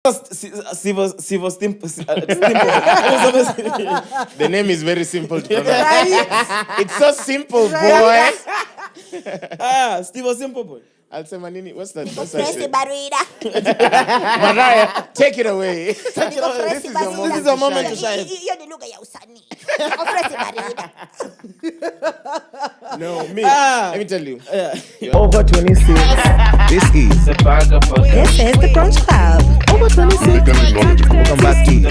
The name is very simple to pronounce. Right? It's so simple, boy. Steve Simple Boy. I'll say Manini. What's that? Mariah, take it away. This is your moment to shine. No, me. Let me tell you. Over 26. This is the the Crunch Club. Over 26. Welcome back to The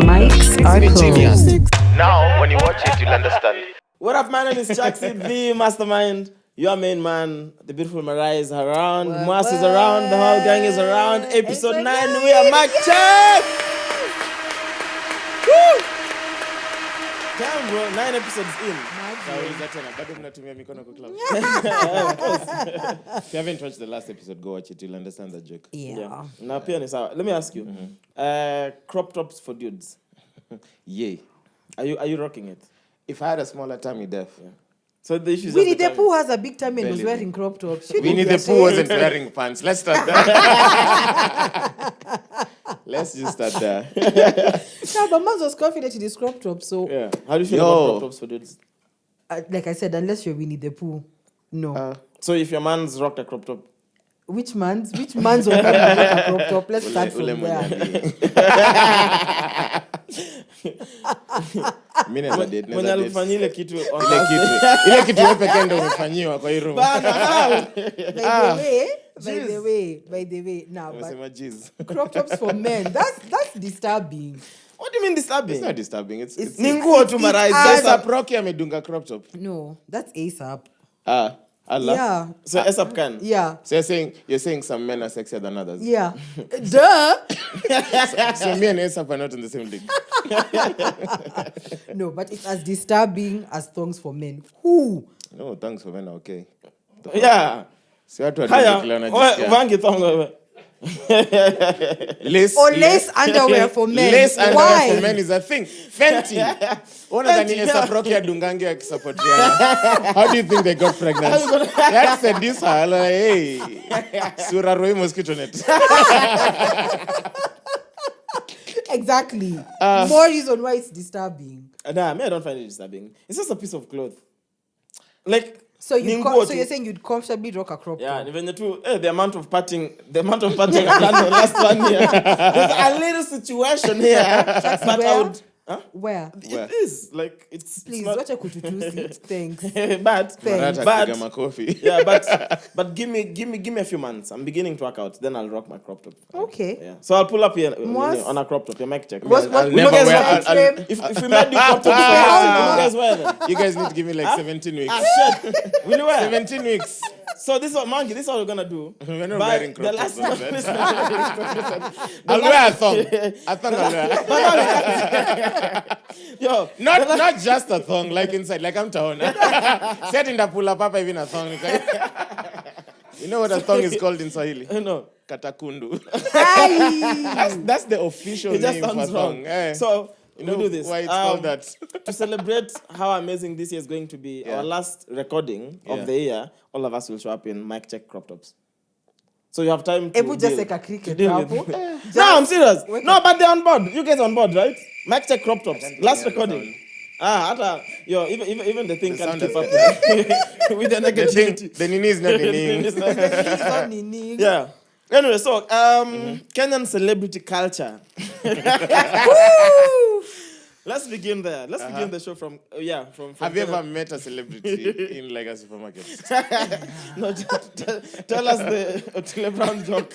mics are closed. Now, when you watch it, you'll understand. What up, my name is Chaxy, the mastermind. Your main man, the beautiful Mariah is around. Mwass is around. The whole gang is around. Episode 9, we are Mic Check. Woo! Damn, bro, 9 episodes in. If you haven't watched the last episode, go watch it. You'll understand that joke. Yeah. Now, let me ask you. Crop tops for dudes. Yay. Are you rocking it? If I had a smaller tummy, def. Yeah. So the issue is Winnie the Pooh has a big tummy and was wearing crop tops. Winnie the Pooh wasn't wearing pants. Let's start there. Let's just start there. No, but Mans was confident in his crop top, so... Yeah. How do you feel about crop tops for dudes? Like I said, unless you're Winnie the Pooh, no. So if your man's rocked a crop top? Which man's will rock a crop top? Let's start from there. Mimi never did. Mwenye alifanyia ile kitu ile kitu wewe pekee ndio umefanyiwa kwa hii room. By the way, now but crop tops for men, that's disturbing. What do you mean disturbing? It's not disturbing. It's ninguo tu Mariah. ASAP Rocky amedunga crop top. No, that's ASAP. Allah. Yeah. So ASAP can. Yeah. So you're saying some men are sexier than others. Yeah. Duh. So me and ASAP are not in the same league. No, but it's as disturbing as thongs for men. Who? No, thongs for men are okay. Yeah. So what vangi thong. Lace underwear for men. Lace underwear for men is a thing. Fenty. ASAP Rocky adungange akisapotriana. How do you think they got pregnant? That said this hey. Sura roi mosquito net. Exactly. More reason why it's disturbing. Nah, me I don't find it disturbing. It's just a piece of cloth. Like so you're saying you'd comfortably rock a crop top? Yeah, even the amount of parting I've done the last 1 year. There's a little situation here. But where? I would, Where? It is like it's. Please, it's watch a kututusi. Thanks. but give me a few months. I'm beginning to work out. Then I'll rock my crop top. Okay. Yeah. So I'll pull up here on a crop top. Your mic check. If we made the crop top, you guys need to give me like 17 weeks. Shit. Will you wear 17 weeks? So this is what we're gonna do. We're not wearing crop tops. I'll wear a thong. A thong I'll wear. Yo, not just a thong, like inside, like I'm town. Set in the pull up even a thong. You know what a thong is called in Swahili? No. Katakundu. That's the official name for thong. So we'll do this. Why it's called that? To celebrate how amazing this year is going to be, our last recording of the year, all of us will show up in mic check crop tops. So you have time to just like a cricket No, I'm serious. No, but they're on board. You guys are on board, right? Mic check crop tops. Last recording. Even the thing can't keep up with the negativity. The nini is not nini. Yeah. Anyway, so Kenyan celebrity culture. Let's begin there. Let's begin the show from Have you ever met a celebrity in like a supermarket? No, tell us the Otile Brown joke.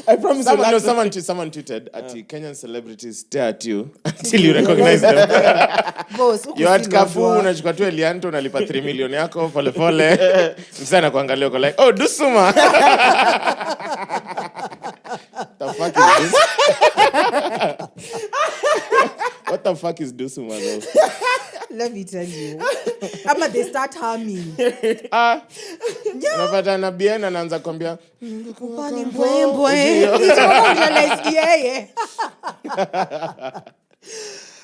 I promise someone tweeted at Kenyan celebrities stare at you until you recognize them. Boss, you're at Carrefour, unachukua tu Elianto, unalipa 3 million yako pole pole. Msana kuangalia uko like, "Oh, Dusuma." The fuck is this? What the fuck is Dusuma though? Let me tell you. They start humming. Unapata na bien anaanza kwambia kupani mbwembwe.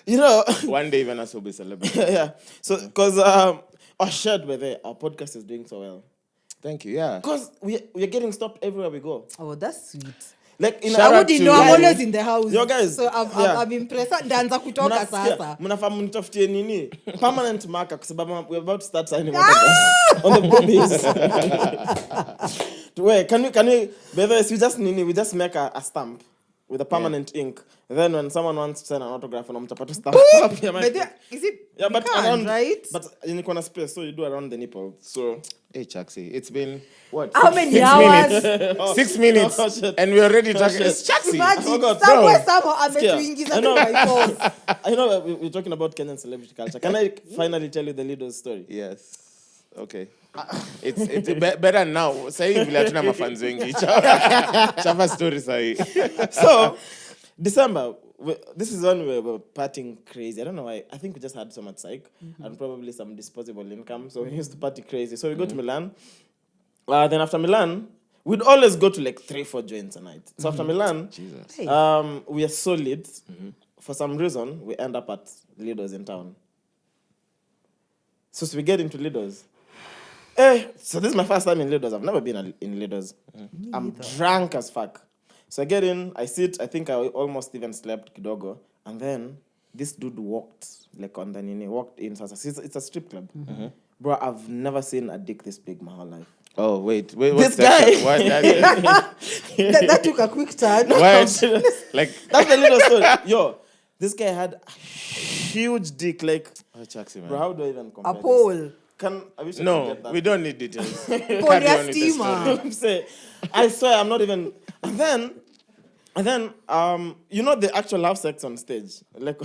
You know, one day even us will be celebrity. Yeah. So because shared by the our podcast is doing so well. Thank you. Yeah. Because we are getting stopped everywhere we go. Oh, that's sweet. Like in Shout I out wouldn't to- know. I'm always in the house. Yo, guys, So yeah. I'm impressed. Ndaanza kutoka sasa. Mnafahamu nitafutie nini? Permanent marker kwa sababu we're about to start signing autographs on the boobies. Wait, can we by the way, we just make a stamp with a permanent ink. Then when someone wants to sign an autograph on mtapata stamp. But is it? Yeah, but you can't, around, right? But in corner space, so you do around the nipple. So Hey, Chaxy, it's been what? How many 6 hours? minutes? 6 minutes, Oh, shit. and we're already talking. shit. It's Chaxy. Imagine Oh, God, someone I ametuingiza know. tu by force. I know that we're talking about Kenyan celebrity culture. Can I finally tell you the leader's story? Yes. Okay. It's better now. Sahi vile hatuna mafans wengi. Chapa story sahi. So, December, this is when we were partying crazy. I don't know why. I think we just had so much psych and probably some disposable income. So we used to party crazy. So we go to Milan. Then after Milan, we'd always go to like 3-4 joints a night. So after Milan, Jesus. Hey. we are so lit. For some reason, we end up at Lido's in town. So we get into Lido's. So this is my first time in Lido's. I've never been in Lido's. I'm drunk as fuck. So I get in, I sit, I think I almost even slept kidogo. And then this dude walked in. It's a strip club. Bro, I've never seen a dick this big my whole life. Oh wait, This what's guy. What? that took a quick turn. What? Like, That's the little story. Yo, this guy had a huge dick. Like, oh, Chaxy, man. bro, how do I even compare A pole. I wish I could No, get that. we don't need details. Carry on with the Polyester. story. I'm saying, I swear I'm not even. And then, you know the actual love sex on stage, like.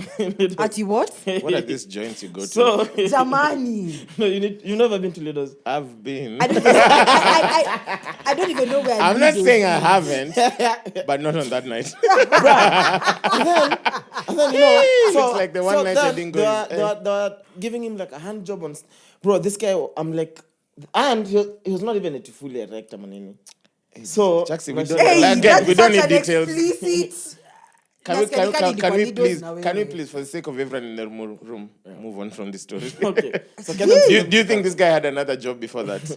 At you what? What are these joints you go to? So Jamani. no, you've never been to Lido's. I've been. I don't even know where I'm not Lido's saying is. I haven't, but not on that night. And then you know, It's like the one night I didn't go. They were giving him like a hand job on. Bro, this guy, I'm like, and he was not even fully erect, manini. So, Chaxy, we like, don't, Hey, again, that's we don't such need an details. explicit. Can we Lido's now, please, anyway. for the sake of everyone in the room, move on from this story? Okay. So Do you think this guy had another job before that?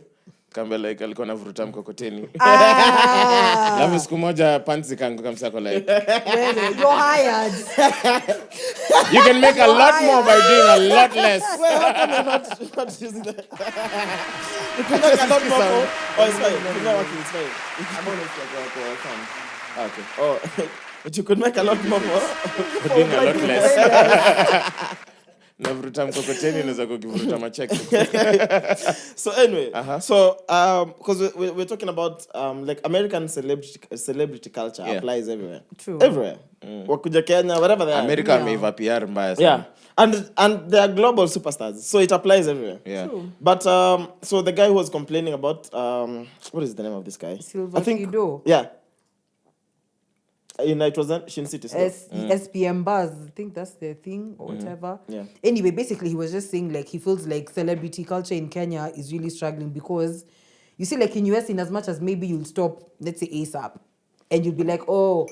Kamba like alikuwa anavuruta mkokoteni. Alafu siku moja pants zikaanguka msako like. You're hired. You can make a lot more by doing a lot less. Well, how come you're not using that? You can make a lot more. Oh, it's fine. It's not working. It's fine. I'm honest, like, okay. Oh, but you could make a lot more for Doing a lot less. Navuruta mkokoteni naweza kukivuruta macheki. So anyway, so because we're talking about like American celebrity culture applies everywhere. True. Everywhere. Wakuja Kenya, wherever they are. America ameiva PR mbaya sana. Yeah. And they are global superstars, so it applies everywhere. Yeah. True. But so the guy who was complaining about what is the name of this guy? Silver Kido. Yeah. It was Shin City. SPM buzz. I think that's their thing or whatever. Yeah. Anyway, basically, he was just saying like he feels like celebrity culture in Kenya is really struggling because you see, like in US, in as much as maybe you'll stop, let's say ASAP, and you'll be like, oh,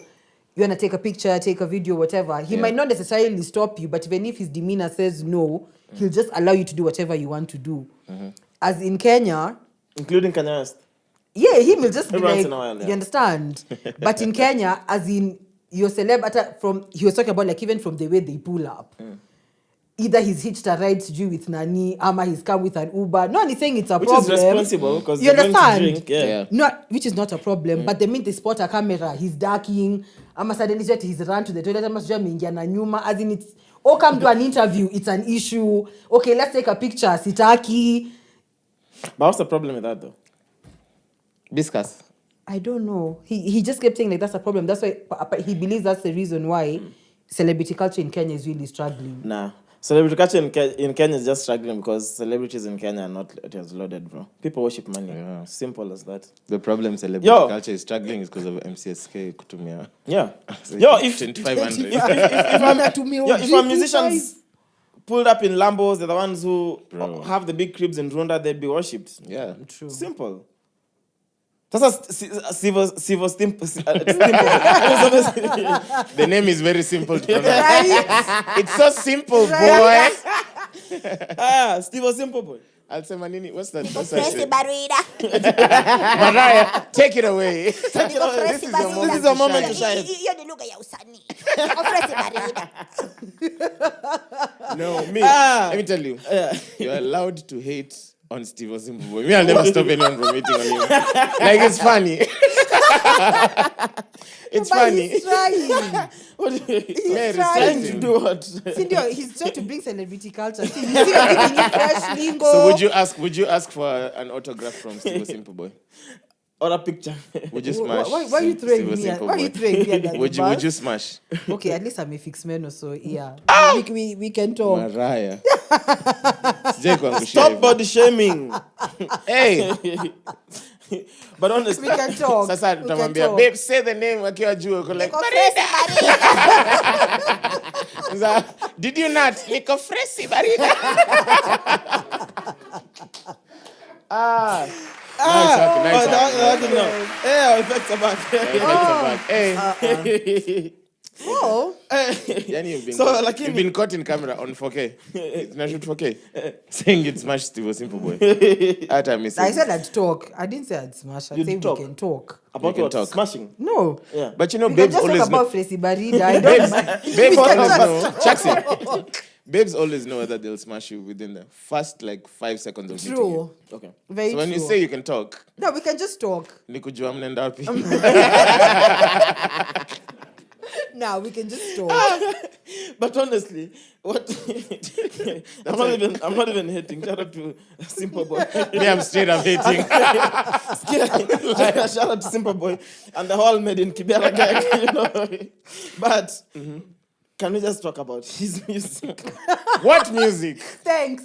you wanna take a picture, take a video, whatever. He might not necessarily stop you, but even if his demeanor says no, he'll just allow you to do whatever you want to do. As in Kenya, Including Kanye West. yeah, he will just be Every once like, in a while, yeah. you understand? But in Kenya, as in your celeb, he was talking about like even from the way they pull up. Either he's hitched a ride to you with Nani, ama he's come with an Uber. No one is saying it's a Which problem. is responsible because You they're going to understand? drink. Yeah. Not, which is not a problem, but the minute they spot a camera, he's darking, ama suddenly he's run to the toilet, ama mingia na nyuma, as in it's, come to an interview, it's an issue. Okay, let's take a picture, sitaki. But what's the problem with that though? Discuss. I don't know. He just kept saying like that's a problem. That's why he believes that's the reason why celebrity culture in Kenya is really struggling. Nah. Celebrity culture in Kenya is just struggling because celebrities in Kenya are not as loaded, bro. People worship money. Yeah. Simple as that. The problem celebrity culture is struggling is because of MCSK kutumia. Yeah. So Yo, if 2500. if our musicians pulled up in Lambos, they're the ones who have the big cribs in Rwanda, they'd be worshipped. Yeah. True. Simple. That's Sivo Stimpo. The name is very simple to pronounce. Right? It's so simple, boy. Steve Simple boy. I'll say manini. What's that? What's Fresh that? barida. Mariah, take it away. Niko fresh This is your barida. moment This is your moment to Hiyo- shine. hiyo ni lugha ya usanii. Niko fresh barida. No, me. Ah. Let me tell you. Yeah. You're allowed to hate on Steve Osimbo. Me, I'll never stop anyone from hating on him. Like, it's funny. It's But funny. he's trying. What do you- Yeah, trying respect to him. do what? Sindio, he's trying to bring celebrity culture. See, you see, we're giving him fresh lingo. So would you ask for an autograph from Steve Osimbo boy? Or a picture? Would you Why- smash? why are you throwing Steve me? Osimbo Why are you boy? throwing me? Under the Would bus? you smash? Okay, at least I'm a fixed man or so. Yeah, Ah! we can talk. Mariah. Sijai kuangushia Stop hivyo. body shaming. Hey, But honestly, We can talk. sasa We can tutamwambia talk. babe say the name akiwa juu uko like Niko fresh barida. Sasa, did you not? Niko fresh barida. Nice talking, nice talking. Hey, our effects are back. Hey, Oh, yani you've been So, caught. lakini- You've been caught in camera on 4K. Tunashoot 4K. Saying it smash Steve Osimbo boy. Hata I message. said I'd talk. I didn't say I'd smash. I You'd said talk. we can talk. About can what? talk. Smashing. No, Yeah. But you know, we can babes just talk always know. about Fresi Barida. I don't mind. Babes We can always just know. talk. Chaxy. Babes always know whether they'll smash you within the first like 5 seconds of meeting you. True. Okay. Very So when you true. say you can talk, No, we can just talk. nikujua mnaenda wapi? Now we can just talk. But honestly, what I'm not even hating. Shout out to Simple Boy. Me, I'm straight up hating. Shout out to Simple Boy and the whole made in Kibera gang, you know. But can we just talk about his music? What music? Thanks.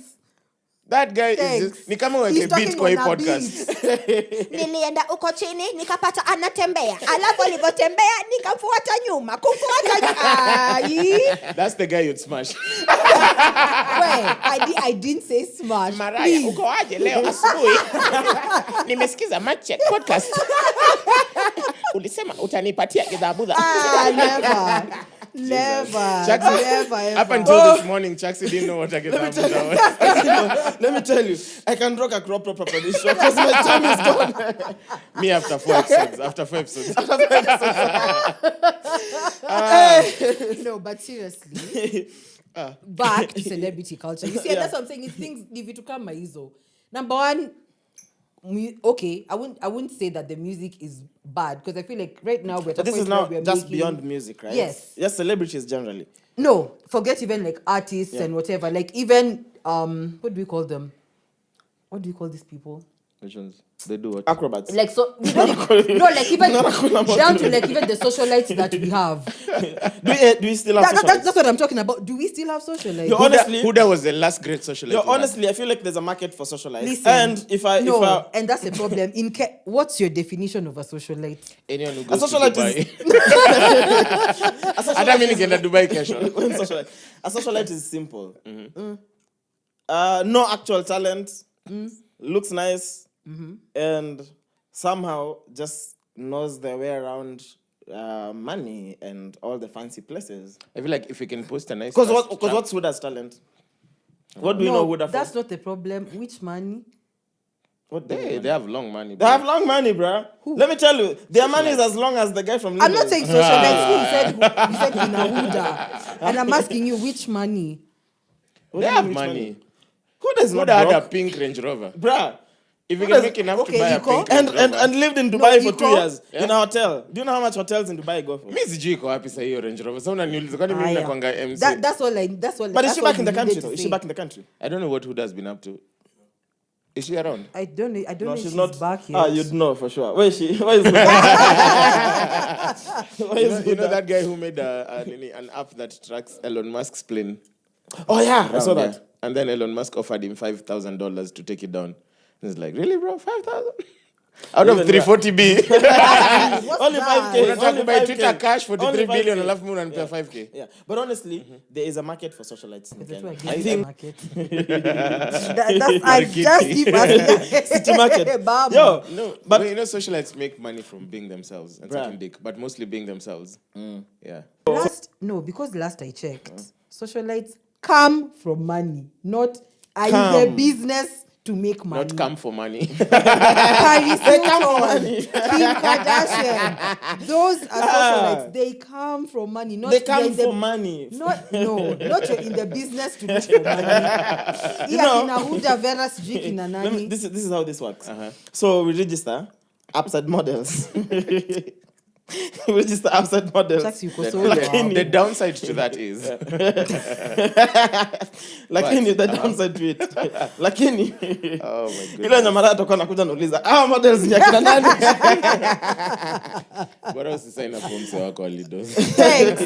That guy Thanks. is just, ni kama weke He's beat talking kwa hii on a podcast. Nilienda uko chini nikapata anatembea. Alafu alipotembea nikafuata nyuma. Ai. That's the guy you'd smash. Wait, I didn't say smash. Mariah, Please. uko aje leo asubuhi? Nimesikiza Cheque podcast. Ulisema utanipatia kidhabudha. Never. Chaxy, Never. up Ever. until this morning, Chaxy didn't know what a kidhabudha was. Let me tell you, I can rock a crop top for this show because my time is gone. Me after 4 episodes. After 4 episodes. No, but seriously. Back to celebrity culture. You see, and that's what I'm saying. It's things ni vitu kama hizo. Number one, okay, I wouldn't say that the music is bad because I feel like right now we're at a But this point is now where we're just making- beyond music, right? Yes. Yes, celebrities generally. No, forget even like artists and whatever. Like even what do we call them? What do you call these people? Which ones? They do what? Acrobats. Like so, we don't no, like even down to like even the socialites that we have. Do we still have socialites? That's what I'm talking about. Do we still have socialites? Yo, honestly- Huda was the last great socialite. Yo, we had. honestly, I feel like there's a market for socialites. Listen, And if I and that's the problem. What's your definition of a socialite? Anyone who a goes to socialite Dubai. is Hata mimi nikienda Dubai kesho. a socialite is simple. No actual talent, looks nice, and somehow just knows their way around money and all the fancy places. I feel like if we can post a nice. Because fast track- what's Huda's talent? What do we know Huda for? That's not the problem. Which money? What They have long money. They have long money, bruh. Let me tell you, their money is as long as the guy from I'm Lidl. not saying socialites. He said Inahuda. And I'm asking you, which money? They have money. Huda is not Huda had a broke. pink Range Rover. Bruh. If you Who can does- make enough okay, to buy a Eco? pink Range Rover. And lived in Dubai for 2 Eco? years in a hotel. Do you know how much hotels in Dubai go for? Mi sijui iko wapi saa hiyo Range Rover. Sasa unaniuliza kwani mimi Aya. nakwanga MC. That's all. But is she back in the you country needed though? to Is say. she back in the country? I don't know what Huda's been up to. Is she around? I don't know. I don't know if she's she's not back yet. Ah, you'd know for sure. Where is she? Where is Huda? Where is You know Huda? that guy who made an app that tracks Elon Musk's plane? Oh yeah, I saw Yeah. that. And then Elon Musk offered him $5,000 to take it down. He's like, really, bro? 5,000? Out of Even 340B. What's Only that? 5K. Unataka Only kubuy 5K. Twitter cash 43 Only billion 5K. alafu mimi unanipea 5K. Yeah, but honestly, there is a market for socialites in That's why Kenya. I I give think market. I just keep asking. city market. Bam. Yo, No, but but you know, socialites make money from being themselves and Bruh. sucking dick, but mostly being themselves. Yeah. Because last I checked, socialites come from money, not are you Come. the business to make money. Not come for money. Paris They come for Hilton, money. Kim Kardashian. Those are socialites. They come from money. Not They come they're in the- for money. Not you're in the business to look for money. You know- Kina Huda Vera sijui kina Let me, nani. this is how this works. So we register UpSyd models. We register UpSyd models. Chaxy, uko so The downside to that is Lakini the downside to it. Lakini oh my goodness. ile nyamara atakuwa anakuja nauliza models ni akina nani? Bora usisign up kwa mse wako wa Lidos. Thanks.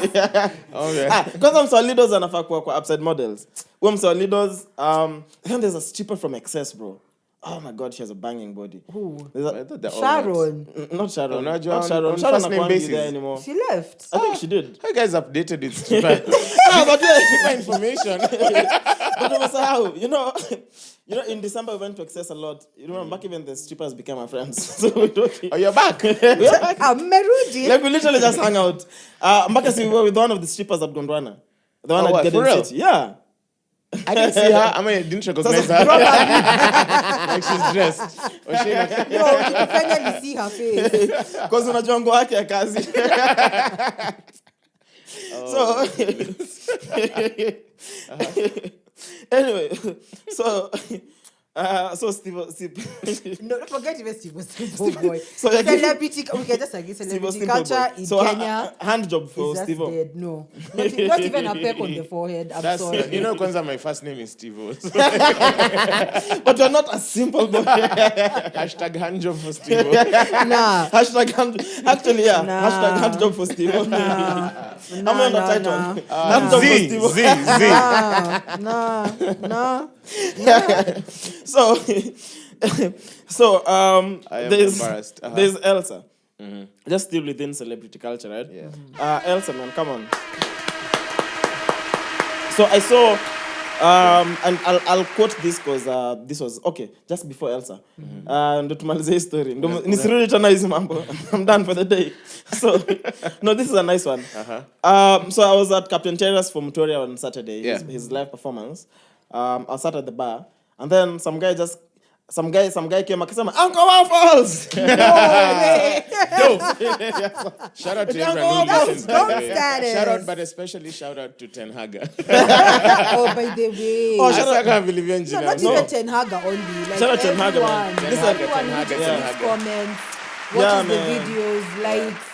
Okay. Kwanza mse wa Lidos anafaa kuwa kwa UpSyd models. Huyo mse wa Lidos, I think there's a stripper from Excess, bro. Oh my god, she has a banging body. Who? There's I a, thought they're all Sharon. not Sharon. Oh, no, Not Joan, Sharon. on Sharon first name not basis. there anymore. She left. I think she did. How you guys updated with stupid But yeah, stupid information? but it was how, you know, in December we went to Excess a lot. You remember back even the strippers became our friends. So we don't. Oh, you're back. Merudi. Like we literally just hung out. Mbaka we were with one of the strippers at Gondwana. The one Oh, at what, Garden for real? City. Yeah. I didn't see her. I mean, I didn't recognize her. Like she's dressed. Or she like, No, you can finally see her face. Because unajua nguo yake ya kazi. So anyway, so Steve No, don't forget even Steve was simple boy. So you're Celebrity, we can just agree, celebrity culture in Kenya hand job for is just Steve. dead. No, not even a peck on the forehead. I'm that's sorry. you know, Kwanza, my first name is Steve. But you're not a simple boy. Hashtag handjob for Steve. Nah. Hashtag hand, actually, yeah. Nah. Hashtag hand job for Steve. I'm on the title. nah. Hand job for Z, Steve. Z, Z. Nah. So I am there's embarrassed. there's Elsa. Just still within celebrity culture, right? Yeah. Elsa, man, come on. So I saw, and I'll quote this because this was okay just before Elsa. Ndo tumalize hii story. Nisirudi tena hizi mambo. I'm done for the day. So no, this is a nice one. So I was at Captain Terrace for Mutoria on Saturday. Yeah. His live performance. I sat at the bar, and then some guy came akasema Uncle Waffles. Dope. Shout out to everyone who listens. by the Don't way. start it. Shout out, but especially shout out to Ten Haga. Oh, by the way. Oh, I can't believe you're No, not even Ten Haga only. Like Shout out Ten Haga, man. everyone. Listen, Everyone Ten who Haga, just Ten leaves Haga. comments, Yeah, watches the man. videos, likes,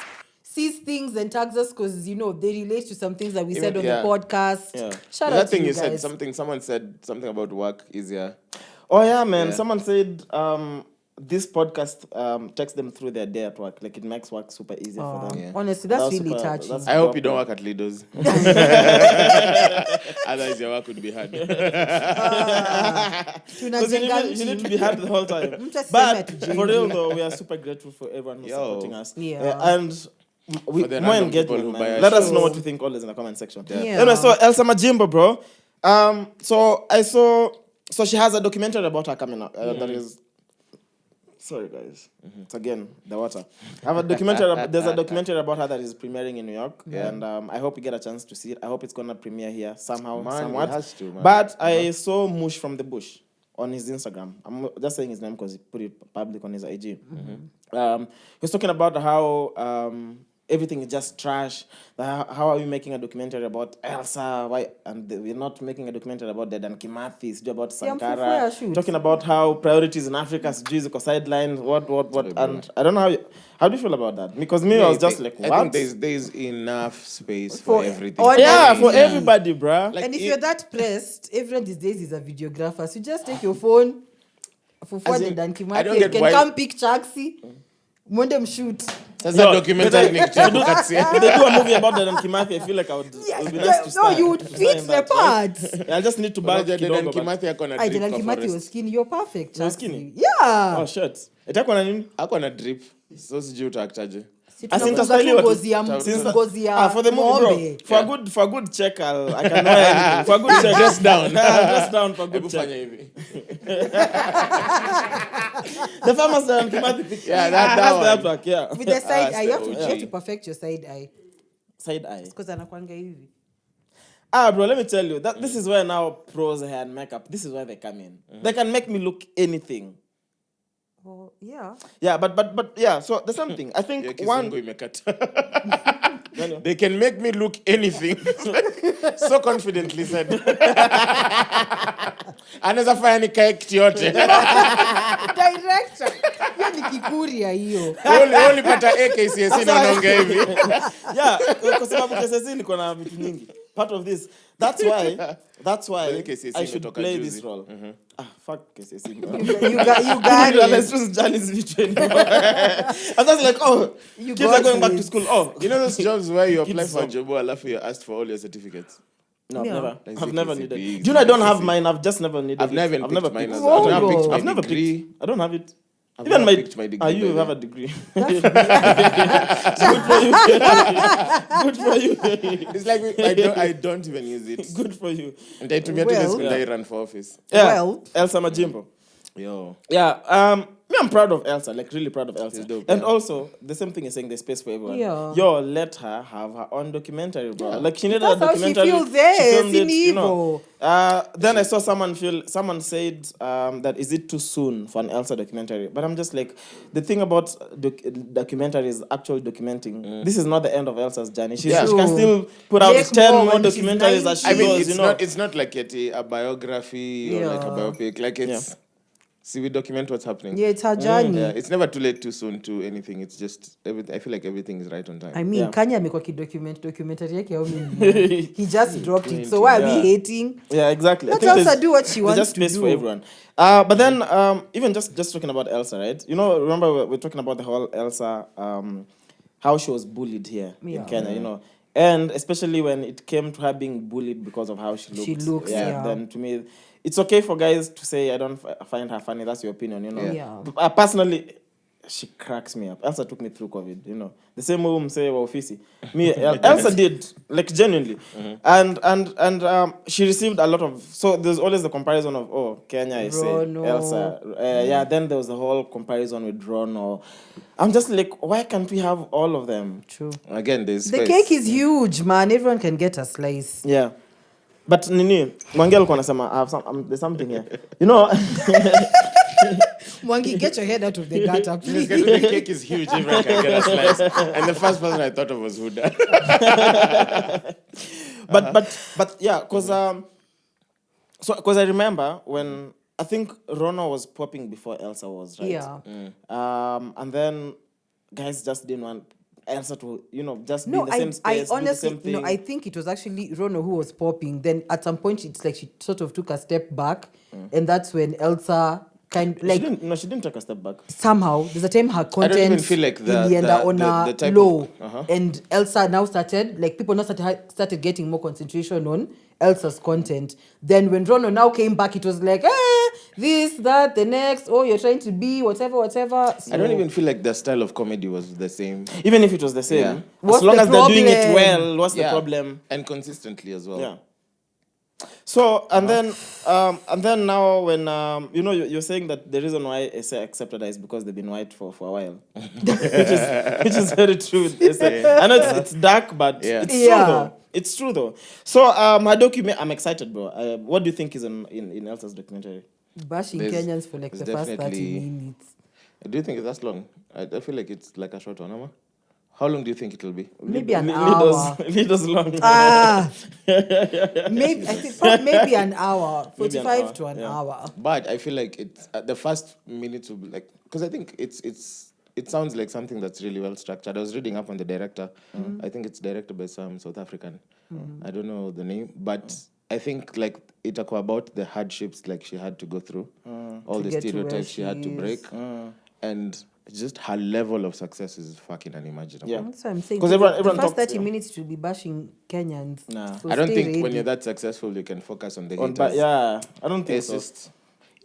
sees things and tags us because, you know, they relate to some things that we Even- said on yeah. the podcast. Yeah. Shout That out to thing you you said, guys. someone said something about work easier. Oh yeah, man. Yeah. Someone said this podcast takes them through their day at work. Like it makes work super easy for them. Yeah. Honestly, that's That was really super- touching. that's- I hope you don't work at Lidos. Otherwise, your work would be hard. Because you need to be happy the whole time. Mtasema But tu for real though, we are super grateful for everyone who's Yo. supporting us. Yeah. And we, For the more random people engagement, who man. buy our Let us shows. know what you think always in the comment section. Yeah. Anyway, so Elsa Majimbo, bro. So I saw, so she has a documentary about her coming out. That is, sorry guys, it's again the water. I have a documentary. There's a documentary about her that is premiering in New York, and I hope you get a chance to see it. I hope it's gonna premiere here somehow, Man, somewhat. it has to, man. But I saw Mush from the Bush on his Instagram. I'm just saying his name because he put it public on his IG. He was talking about how everything is just trash. How are we making a documentary about Elsa? Why? And we're not making a documentary about Dedan Kimathi. It's about Sankara. shoot. Talking about how priorities in Africa is sideline. What? And I don't know how do you feel about that? Because me, I was just like, what? I think there's enough space for everything. Yeah, for everybody, bruh. Like And if it- you're that pressed, everyone these days is a videographer. So just take your phone. For As in, Dan I don't Kimaki, get can why- come pick Chaxy. Mwende shoot. That's a documentary Nick If they do a movie about Dedan Kimathi, I feel like it would be nice to No, star. you would star fit in the that, right? part. Yeah, I just need to bulk Dedan kidogo. but- Kimathi ako na I drip Dan kwa Kimaki was forest. skinny. You're perfect, Was Chaxy. skinny? Yeah. Oh shit. Itakuwa na nini? Ako na drip. So sijui utaaktaje. Si As in tunafunga Taswahili tu watu- ngozi ya For the movie, bro. ng'ombe. For a good check, I can wear anything. For a good check, Dress down. Dress down for a good Hebu check. fanya hivi. The famous Dedan Kimathi picture. Yeah, that has one. the artwork, yeah. With the side Ah, eye, you have so to OG. perfect your side eye. Side eye. Because anakuanga hivi. Bro, let me tell you that this is where now pros, hair and makeup. This is where they come in. They can make me look anything. Oh, yeah. Yeah, but yeah. So there's something. I think one. They can make me look anything. So confidently said. Anaweza fanya nikae kitu yote. Director. Hiyo ni Kikuria hiyo. Only pata AKCSE na unaongea hivi. Yeah, kwa sababu KCSE ilikuwa na vitu nyingi. Part of this. That's why I should play this role. Fuck KCSE. You got it. Let's just Johnny's vitu anymore. I'm just like, kids are going back to school. You know those jobs where you apply for a job or after you asked for all your certificates? No, I've never. Like I've never CKCB, needed. Do you know I don't have mine? I've just never needed. I've never picked mine. I've never picked. I don't have it. Even my picked my degree. You have a degree. Good for you. It's like I don't even use it. Good for you. And I told me I run for office. Yeah. Well. Elsa Majimbo. Yo. Yeah. Me, I'm proud of Elsa. Like really proud of Elsa. She's dope, And yeah. also the same thing is saying there's space for everyone. Yeah. Yo, let her have her own documentary, bro. Yeah. Like she needed That's a how she documentary. feels, yes, filmed in it, you know. Evo. Then I saw someone said that is it too soon for an Elsa documentary? But I'm just like, the thing about documentary is actual documenting. This is not the end of Elsa's journey. She can still put out Make 10 more more when she's documentaries as she 90. goes, it's not like a biography or like a biopic. Like it's see, we document what's happening. Yeah, it's her journey. Yeah, it's never too late, too soon to anything. It's just I feel like everything is right on time. I mean, Kanye amekuwa documentary yake au mimi. He just dropped it. So why are we hating? Yeah, exactly. Let Elsa do what she wants just to space do. for everyone. But then, even just talking about Elsa, right? You know, remember we're talking about the whole Elsa, how she was bullied here in Kenya, you know. And especially when it came to her being bullied because of how she looked. She looks, yeah. Then to me, it's okay for guys to say, I don't find her funny. That's your opinion, you know. Yeah. Personally, she cracks me up. Elsa took me through COVID, you know. The same way we say office. Me, Elsa did, like genuinely. And she received a lot of, so there's always the comparison of, Kenya, I say, Elsa. Then there was the whole comparison with Rono. I'm just like, why can't we have all of them? True. Again, there's The cake is huge, man. Everyone can get a slice. Yeah. But Nini, Mwangi alikuwa anasema, there's something here. You know, Mwangi, get your head out of the gutter, please. The cake is huge. Everyone can get a slice. And the first person I thought of was Huda. but yeah, because I remember when I think Rono was popping before Elsa was, right? Yeah. And then guys just didn't want Elsa to, you know, just be No, in the same space, I honestly, do the same thing. no, I think it was actually Rono who was popping. Then at some point, it's like she sort of took a step back, and that's when Elsa kind she didn't take a step back. Somehow there's a time her content even feel like the type low, of, and Elsa now started, like, people now started getting more concentration on Elsa's content. Then when Rono now came back, it was like, this, that, the next, you're trying to be whatever. So, I don't even feel like the style of comedy was the same. Even if it was the same, What's as long the as they're doing it problem? well, what's the problem? And consistently as well. Yeah. So and then now when you know you're saying that the reason why SA accepted her is because they've been white for a while, which is very true with SA. I know it's dark, but it's true though. It's true though. So her document, I'm excited, bro. What do you think is in Elsa's documentary? Bashing Kenyans for like the first 30 minutes. Do you think it's that long? I feel like it's like a short one, Ama. How long do you think it will be? Maybe an hour. Lead us long. Maybe I think maybe an hour, 45 to an hour. But I feel like it's the first minutes will be like, because I think it sounds like something that's really well structured. I was reading up on the director. I think it's directed by some South African. I don't know the name, but I think like it talk about the hardships like she had to go through, all the stereotypes she had to break, and just her level of success is fucking unimaginable. Yeah, that's what I'm saying. Because everyone the first talks, 30 minutes to be bashing Kenyans. Nah. So I don't think ready. when you're that successful, you can focus on the haters. I don't think so. Just,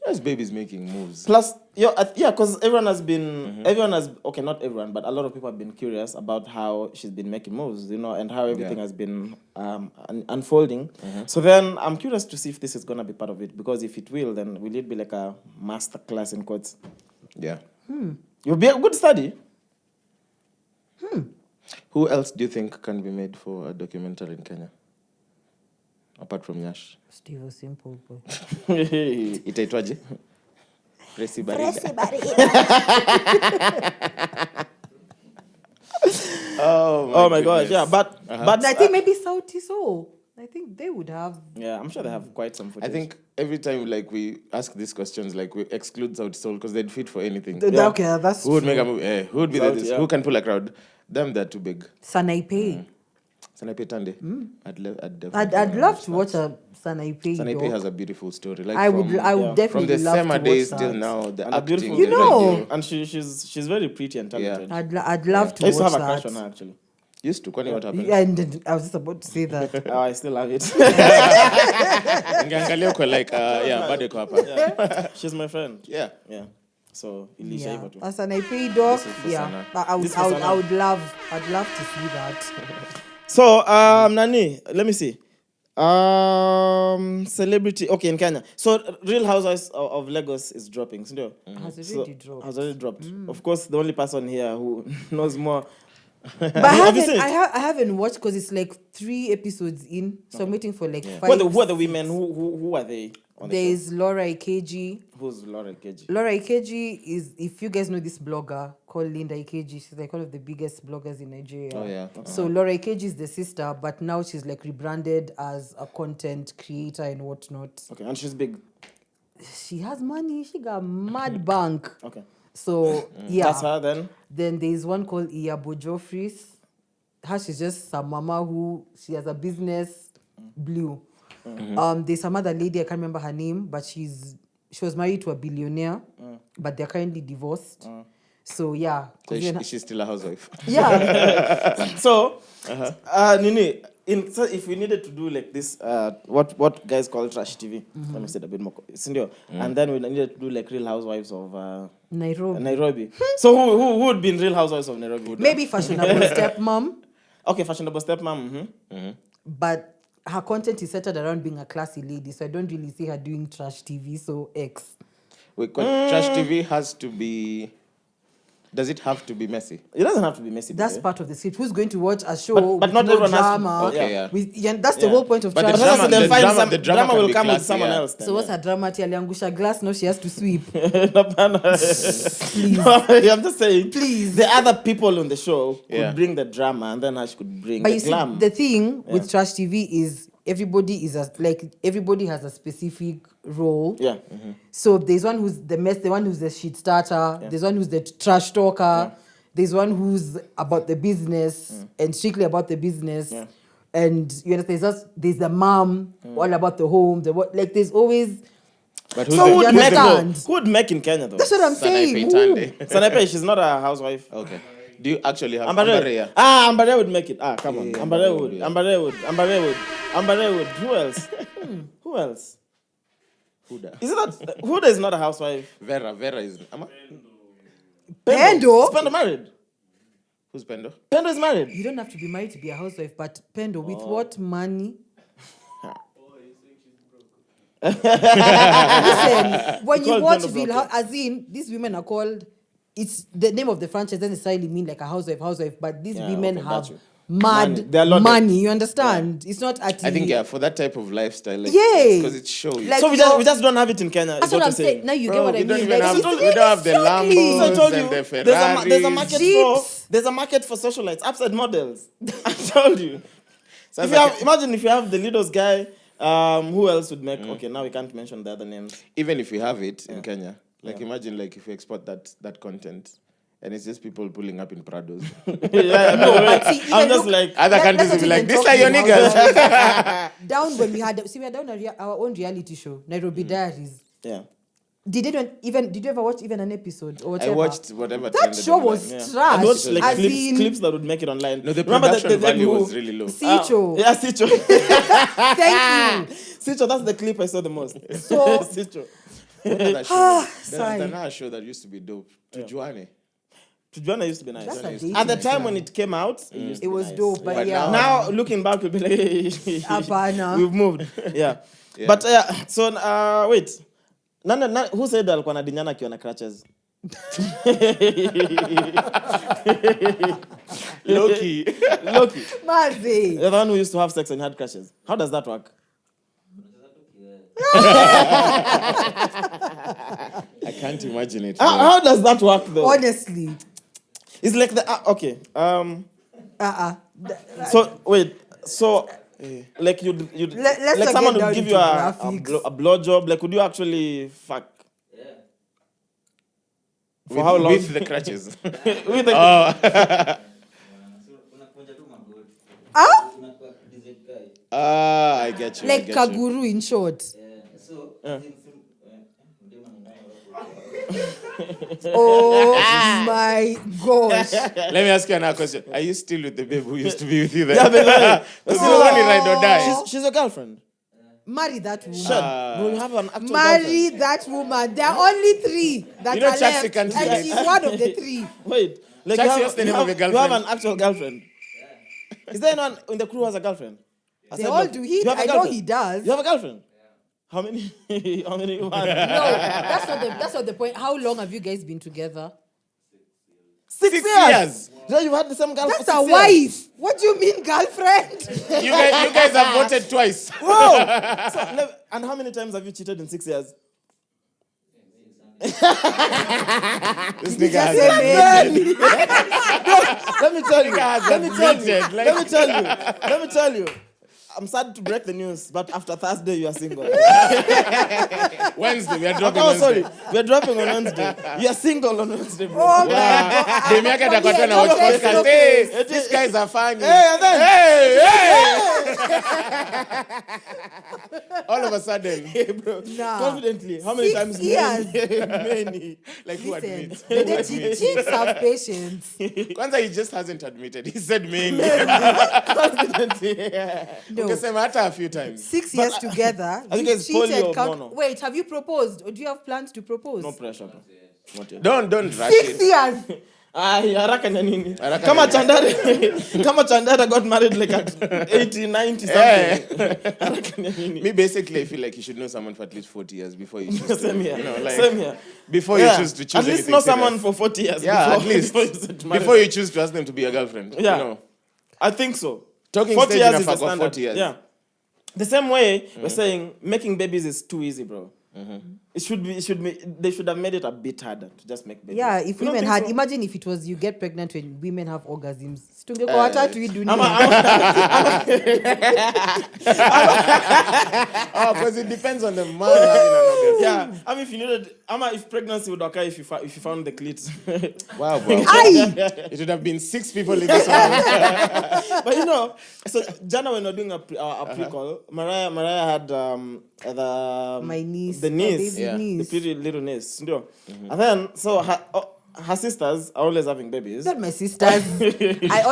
yes, baby's making moves. Plus, because everyone has been, not everyone, but a lot of people have been curious about how she's been making moves, you know, and how everything has been unfolding. So then I'm curious to see if this is going to be part of it, because if it will, then will it be like a master class in quotes? Yeah. It will be a good study. Who else do you think can be made for a documentary in Kenya? apart from Nyash. Steve was simple boy. Itaitwaje? Presi barida. Presi barida. Oh my gosh, goodness. yeah, but I think maybe Sauti Soul. I think they would have. yeah, I'm sure they have quite some footage. I think every time like we ask these questions, like we exclude South Soul because they'd fit for anything. Okay, that's Who would true. make a movie? Who would be South, this? yeah. Who can pull a crowd? Them, they're too big. Sanaipe. Sanaipe Tande. I'd love to watch a Sanaipe. Sanaipe doc. has a beautiful story. Like I would yeah. definitely from the love summer to days watch till that. now. The and a acting, beautiful, You the know. radio. and she's very pretty and talented. I'd love to I used to watch have a that. crush on her actually. Used to. Kwani what happened? Yeah, and then I was just about to say that. Oh, I still have it. Ningeangalia uko like yeah, bado iko hapa. She's my friend. Yeah. Yeah. So ilisha Yeah. hivyo tu. As an IP dog, This is for yeah. Sana. I would, This for I would, Sana. I'd love to see that. So Nani, let me see. Celebrity. Okay, in Kenya. So Real Housewives of Lagos is dropping. Sindio? Has it So, already dropped? has already dropped. Of course, the only person here who knows more. But I Have you haven't, seen it? I haven't watched because it's like 3 episodes in, so I'm waiting for like 5. Who are the women? Who are they? On the show? There's Laura Ikeji. Who's Laura Keji? Laura Ikeji is, if you guys know this blogger called Linda Ikeji, she's like one of the biggest bloggers in Nigeria. Oh yeah. So Laura Ikeji is the sister, but now she's like rebranded as a content creator and whatnot. Okay, and she's big. She has money. She got mad bank. Okay. So yeah. That's her then. Then there's one called Iyabo Joffris. Her, she's just some mama who she has a business, Blue. There's some other lady, I can't remember her name, but she was married to a billionaire, but they're currently divorced. So yeah. So is she still a housewife? Yeah. So, Nini, so if we needed to do like this, what guys call trash TV, let me say it a bit more, Sindio, and then we needed to do like Real Housewives of Nairobi. So who would be in Real Housewives of Nairobi? Maybe fashionable stepmom, Okay, fashionable stepmom. but her content is centered around being a classy lady, so I don't really see her doing trash TV, so X. Wait, trash TV has to be. Does it have to be messy? It doesn't have to be messy. That's baby. part of the script. Who's going to watch a show But with not no everyone has to- drama? Okay, yeah. That's the Yeah. whole point of But trash. the But also drama- they'll the find drama- some the drama drama can will be come with classy, someone yeah. else. Then, So what's her drama? Ati aliangusha glass, now she has to sweep. I'm just saying. Please. The other people on the show could Yeah. bring the drama, and then Ash could bring But the you see, glam. the thing with trash TV is everybody has a specific role. Yeah. So there's one who's the mess, the one who's the shit starter, there's one who's the trash talker, there's one who's about the business and strictly about the business. Yeah. And you know, there's the mom, all about the home, there's always. But who's So You who would understand? make who would make in Kenya though? That's what I'm saying. Sanaipe Who? Tande. Sanape, she's not a housewife. Okay. Do you actually have Ambare. Ambare? Ambare would make it. Come on. Yeah, Ambare would. yeah. Ambare would. Who else? Who else? Huda. Is it not? Huda is not a housewife. Vera is. Pendo? Is Pendo married? Who's Pendo? Pendo is married. You don't have to be married to be a housewife, but Pendo, with what money? Listen, when you Call watch Pendo Real broken. as in, these women are called, it's the name of the franchise doesn't necessarily mean like a housewife, but these Yeah, women okay, have got you. mad Money. They are loaded. money, you understand? It's not at I think yeah, for that type of lifestyle, like, Yay. because it shows. Like- So we just don't have it in Kenya. That's is what I'm you're saying. Now you get Bro, what I we don't mean. even Like, have it's we don't have the exactly. Lambos So I told you, and the there's Ferraris. a market Jeeps. there's a market for socialites, UpSyd models. I told you. Sounds If you like have, imagine if you have the Lidos guy, who else would make? Okay, now we can't mention the other names. even if we have it in Kenya, like imagine like if we export that content and it's just people pulling up in Prados. But see, I'm even just look- like Other Let- countries let's will be not like, even "These talk are your about niggas." down when we had our own reality show, Nairobi Diaries. yeah. Did you ever watch even an episode or I whatever? watched whatever. That trended show online. was Yeah. trash. I watched like As in clips that would make it online. No, the Remember production value who- was really low. Sicho. Yeah, Sicho. Thank you. Sicho, that's the clip I saw the most. So- Sicho. What other show? sorry. There's another show that used to be dope. Tujuane. Tujuana used to be nice. That's a At dating At the time show. when it came out, it used to It be was nice. dope, but But yeah. Now looking back, we'll be like, Hapana. we've moved. Yeah. Yeah. But so wait. Nana, who said alikuwa na dinyana akiwa na crutches? Loki. Loki. Mazi. You're the one who used to have sex and had crutches. How does that work? I can't imagine it. How does that work though? Honestly. It's like the okay. Uh-uh. So wait. So like you Let's like not someone get would down give into you a graphics. blow job. Like would you actually fuck? For how long? With the crutches. With the, I get you. Like I get you. Kaguru in short. Oh my gosh. Let me ask you another question. Are you still with the babe who used to be with you then? Yeah, but like, This is only ride or die. she's your girlfriend. Marry that woman. Bro, you have an actual Marry girlfriend. that woman. There are only 3 that You know are Chaxy left, can't and do she's that. one of the 3. Wait, like Chaxy, you what's the name have, of your you have girlfriend? an actual girlfriend. Is there anyone in the crew who has a girlfriend? They all do. You have a I know girlfriend? he does. You have a girlfriend? How many? How many? No, that's not the point. How long have you guys been together? 6 years. You know, you've had the same girl That's for 6 a years. wife. What do you mean, girlfriend? You guys have voted twice. Whoa! So, and how many times have you cheated in 6 years? This nigga has Say admitted. Let me tell you. Like- Let me tell you. I'm sad to break the news, but after Thursday you are single. Wednesday, we are dropping Oh, Wednesday. sorry. We're dropping on Wednesday. You are single on Wednesday, bro. Oh my God. Demi yake atakuwa na watch Okay, podcast. okay. Hey, these guys are funny. Hey, and then All of a sudden, bro, Nah. confidently, how many 6 times? years. Many. like who Listen, admits? the chicks have patience. Kwanza, he just hasn't admitted. He said mainly. Confidently. No. Ukisema hata a few times. 6 years together. I think you it's polio cheated. or mono. Wait, have you proposed? Or do you have plans to propose? No pressure, bro. Not yet. Don't rush 6 it. years. Haraka na nini? Haraka Kama na Chandara got married like at 80, 90 something. Haraka na nini? Me, basically, I feel like you should know someone for at least 40 years before you choose to, Same here. you know, like, Same here. before Yeah. you choose to choose At least anything know serious. someone for 40 years. Yeah, before, at least. Before you, sit to marry Before them. you choose to ask them to be your girlfriend. Yeah. You know. I think so. Talking 40 stage years in is a the fuck of standard. 40 years. Yeah. The same way we're saying making babies is too easy, bro. They should have made it a bit harder to just make babies. Yeah, if You don't women think had, so? imagine if it was you get pregnant when women have orgasms. Tungekuwa watatu hii dunia. Oh, because it depends on the man having an orgasm. Yeah, I mean, if pregnancy would occur if you found the clit. Wow, bro. Aye. It would have been 6 people in this one. But you know, so Jana, when we're doing a pre-call, Mariah had My niece. the my niece, baby Yeah. the niece. pretty little niece, and then so her sisters are always having babies. Not my sisters. I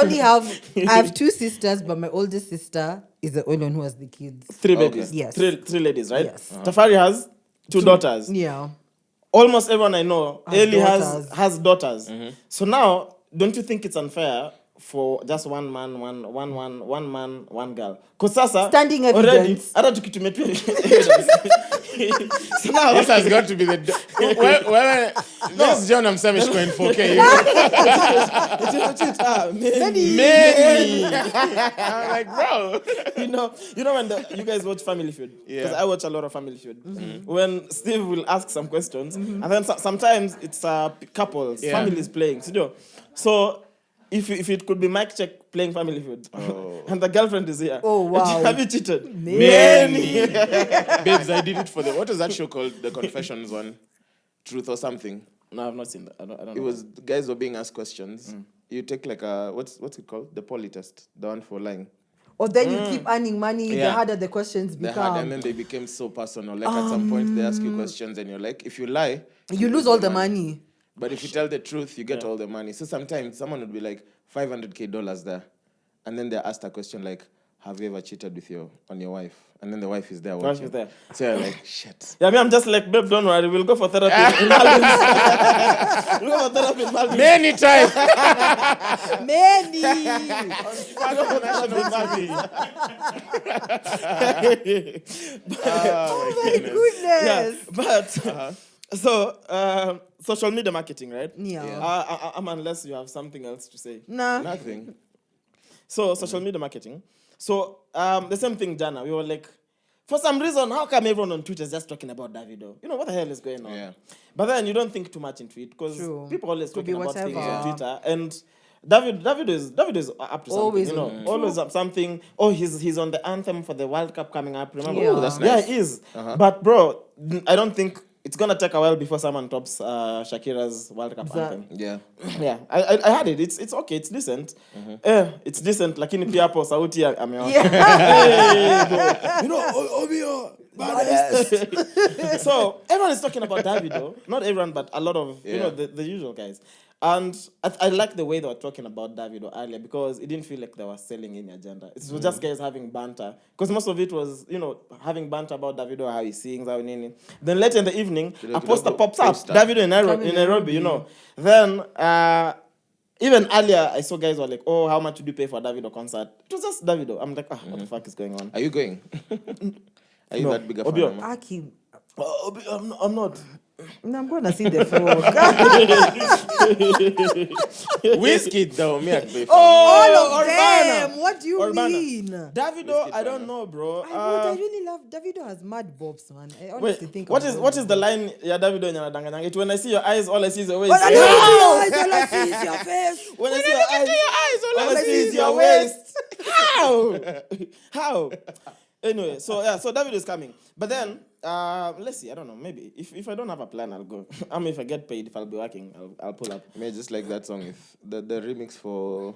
have 2 sisters, but my oldest sister is the only one who has the kids. 3 Okay. babies, Yes. three ladies, right? Yes. Tafari has 2 daughters. Yeah. Almost everyone I know, Has Eli daughters. has daughters. So now, don't you think it's unfair for just one man, one girl? Because sasa Standing already, evidence. hata tukitumia evidence. So now, This has got to be the... This John Msamish in 4K. Many. I'm like, bro. you know when you guys watch Family Feud, because Yeah. I watch a lot of Family Feud. When Steve will ask some questions, and then sometimes it's couples, Yeah. families playing. So if it could be Mike Check playing Family Feud, and the girlfriend is here, Oh, wow. have you cheated? Many. Babes, I did it for the... What was that show called? The Confessions one? Truth or something. No, I've not seen that. I don't It know. was the guys were being asked questions. You take like a... What's it called? The poly test. The one for lying. Or then you keep earning money, the Yeah. harder the questions They become. had, and then they became so personal. Like at some point, they ask you questions, and you're like, if you lie, You lose all the money. But if you tell the truth, you get all the money. So sometimes someone would be like $500K there, and then they're asked a question like, "Have you ever cheated on your wife?" And then the wife is there Wife watching. is there. So you're like, shit. Yeah, I mean, I'm just like, babe, don't worry, we'll go for therapy in Maldives. We'll go for therapy in Maldives. Many times. Many. Oh my goodness. Goodness. Yeah, but so social media marketing, right? Yeah. Unless you have something else to say. Nah. Nothing. So social media marketing. So the same thing, Jana. We were like, For some reason, how come everyone on Twitter is just talking about Davido? You know, what the hell is going on? Yeah. But then you don't think too much into it because True. people always Could be talking about things whatever. on Twitter. And Davido is up to something. Always you know, on. always up something. Oh, he's on the anthem for the World Cup coming up. Remember? Yeah. Oh, that's Yeah, nice. he is. But bro, I don't think it's gonna take a while before someone tops Shakira's World Cup anthem. Yeah. Yeah, I had it. It's okay. It's decent. It's decent. Lakini pia hapo sauti ameona. You know, Obio. So everyone is talking about Davido. Not everyone, but a lot of you know the usual guys. And I like the way they were talking about Davido earlier because it didn't feel like they were selling any agenda. It was just guys having banter. Because most of it was, you know, having banter about Davido, how he sings, how he. Then later in the evening, a poster pops up. Davido in Nairobi, you know. Then even earlier, I saw guys were like, oh, how much would you pay for a Davido concert? It was just Davido. I'm like, what the fuck is going on? Are you going? Are you that big a fan? Obio. Aki, I'm not. no, I'm gonna see the frog. Whiskey though, me at All of Urbana. them. What do you Urbana. mean? Davido, I don't know, bro. I really love Davido has mad bobs, man. I honestly Wait, think what I'm is going what is with the it. line? Yeah, Davido and Yanadanganyang. It when I see your eyes, all I see is your waist. When I look into your eyes, all I see is your face. When I see your eyes, all I see is your waist. How? Anyway, so Davido is coming. But then, let's see. I don't know. Maybe if I don't have a plan, I'll go. If I get paid, if I'll be working, I'll pull up. Me just like that song. If the remix for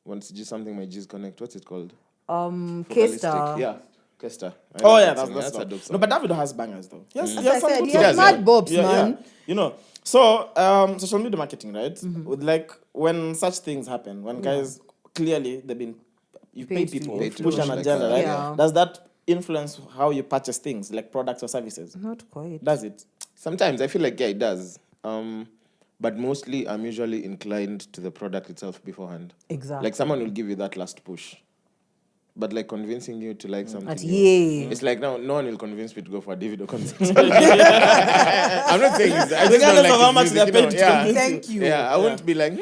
once G something my G's connect. What's it called? Kesta. Yeah, Kesta. Oh yeah, that's a dope No, song. but Davido has bangers though. Yes, As I some said, good he songs. has mad bobs, man. You know. So social media marketing, right? With like when such things happen, when guys clearly they've been you pay Paid to people Paid to to push push an like agenda, that, right? yeah. Does that influence how you purchase things like products or services? Not quite. Does it? Sometimes I feel like it does. But mostly I'm usually inclined to the product itself beforehand. Exactly. Like someone will give you that last push. But like convincing you to like something. At new. yay. It's like now no one will convince me to go for a Davido concert. I'm not saying it's, I just don't Regardless like of how his much music, they're you know, paid to yeah. convince Thank you. Yeah, I wouldn't be like,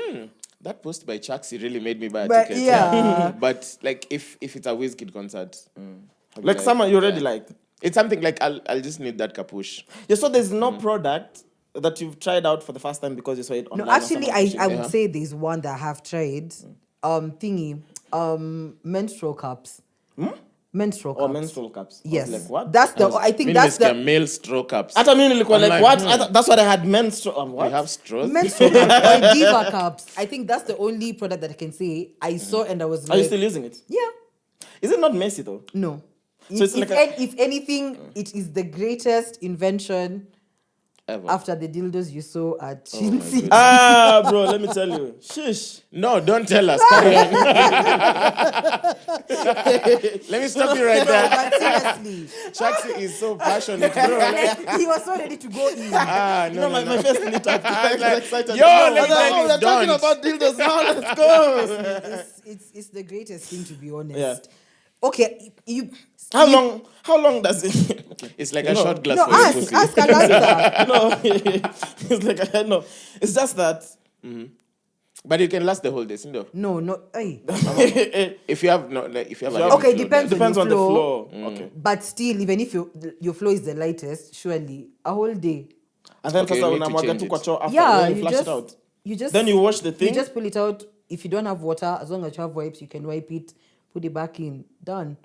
that post by Chaxy really made me buy a But ticket. yeah. But like if it's a Wizkid concert, I'll be Like someone you already like. it's something like I'll just need that capush. Yeah, so there's no product that you've tried out for the first time because you saw it online. No, or actually, someone I pushing it? would say there's one that I have tried. Menstrual cups. Menstrual cups. Or menstrual cups. I was Yes. Like what? That's the. I think that's the male straw cups. I mean, like, I'm like like, what? That's what I had menstrual. We What? have straws. menstrual cups or diva cups. I think that's the only product that I can say I saw and I was Are you like, still using it? yeah, Is it not messy though? no. So it's if, like if anything, it is the greatest invention Ever. after the dildos you saw at my Chincy. goodness. Bro, let me tell you. Shish. No, don't tell us. Carry on. Let me stop you right there. But seriously, Chaxy is so passionate, bro. like, he was so ready to go in. You know, my face lit up. I was excited. Yo, let me I was like, tell you, we're talking don't. about dildos now. Let's go. It's the greatest thing, to be honest. Yeah. Okay, you. How long does it? It's like a shot glass No, for your ask pussy. Alonza. No, it's like I know. It's just that. But it can last the whole day, Sindo. No, hey. If you have no, like, if you have a Okay, heavy flow, depends then- Depends on the flow. flow. Okay. But still, even if your flow is the lightest, surely a whole day. And then Okay, you sasa need to unamwaga change tu it. kwa choo after Yeah, when you you flush just it out. you just Then you wash the thing. You just pull it out. If you don't have water, as long as you have wipes, you can wipe it, put it back in. Done.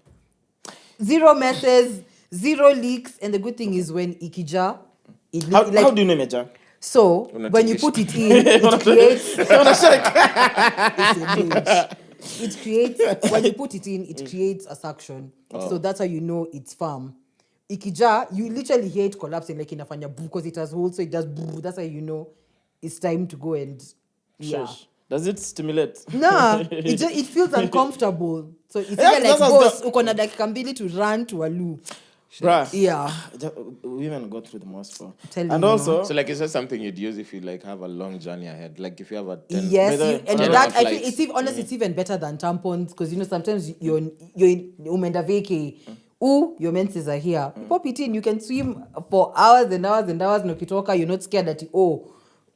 Zero messes, zero leaks, and the good thing is when ikija, it How like do you name it, Jack? so Una when you take put it in, it creates. It's a binge. It creates when you put it in, it creates a suction. So that's how you know it's firm. Ikija, you literally hear it collapsing like inafanya boo because it has holes, so it does boo. That's how you know it's time to go and yeah. Shush. Does it stimulate? Nah, it feels uncomfortable. So it's Yeah, even like that's what boss the- uko na dakika mbili to run to a loo. Bruh. Yeah. Women go through the most for. Telling And you. also, So like it's just something you'd use if you like have a long journey ahead. Like if you have a 10 Yes, Whether- and Ten that hour I think flight. it's even honestly it's even better than tampons because you know sometimes you're in umenda vacay. Ooh, your menses are here. You pop it in, you can swim for hours and hours and hours. No kitoka, you're not scared that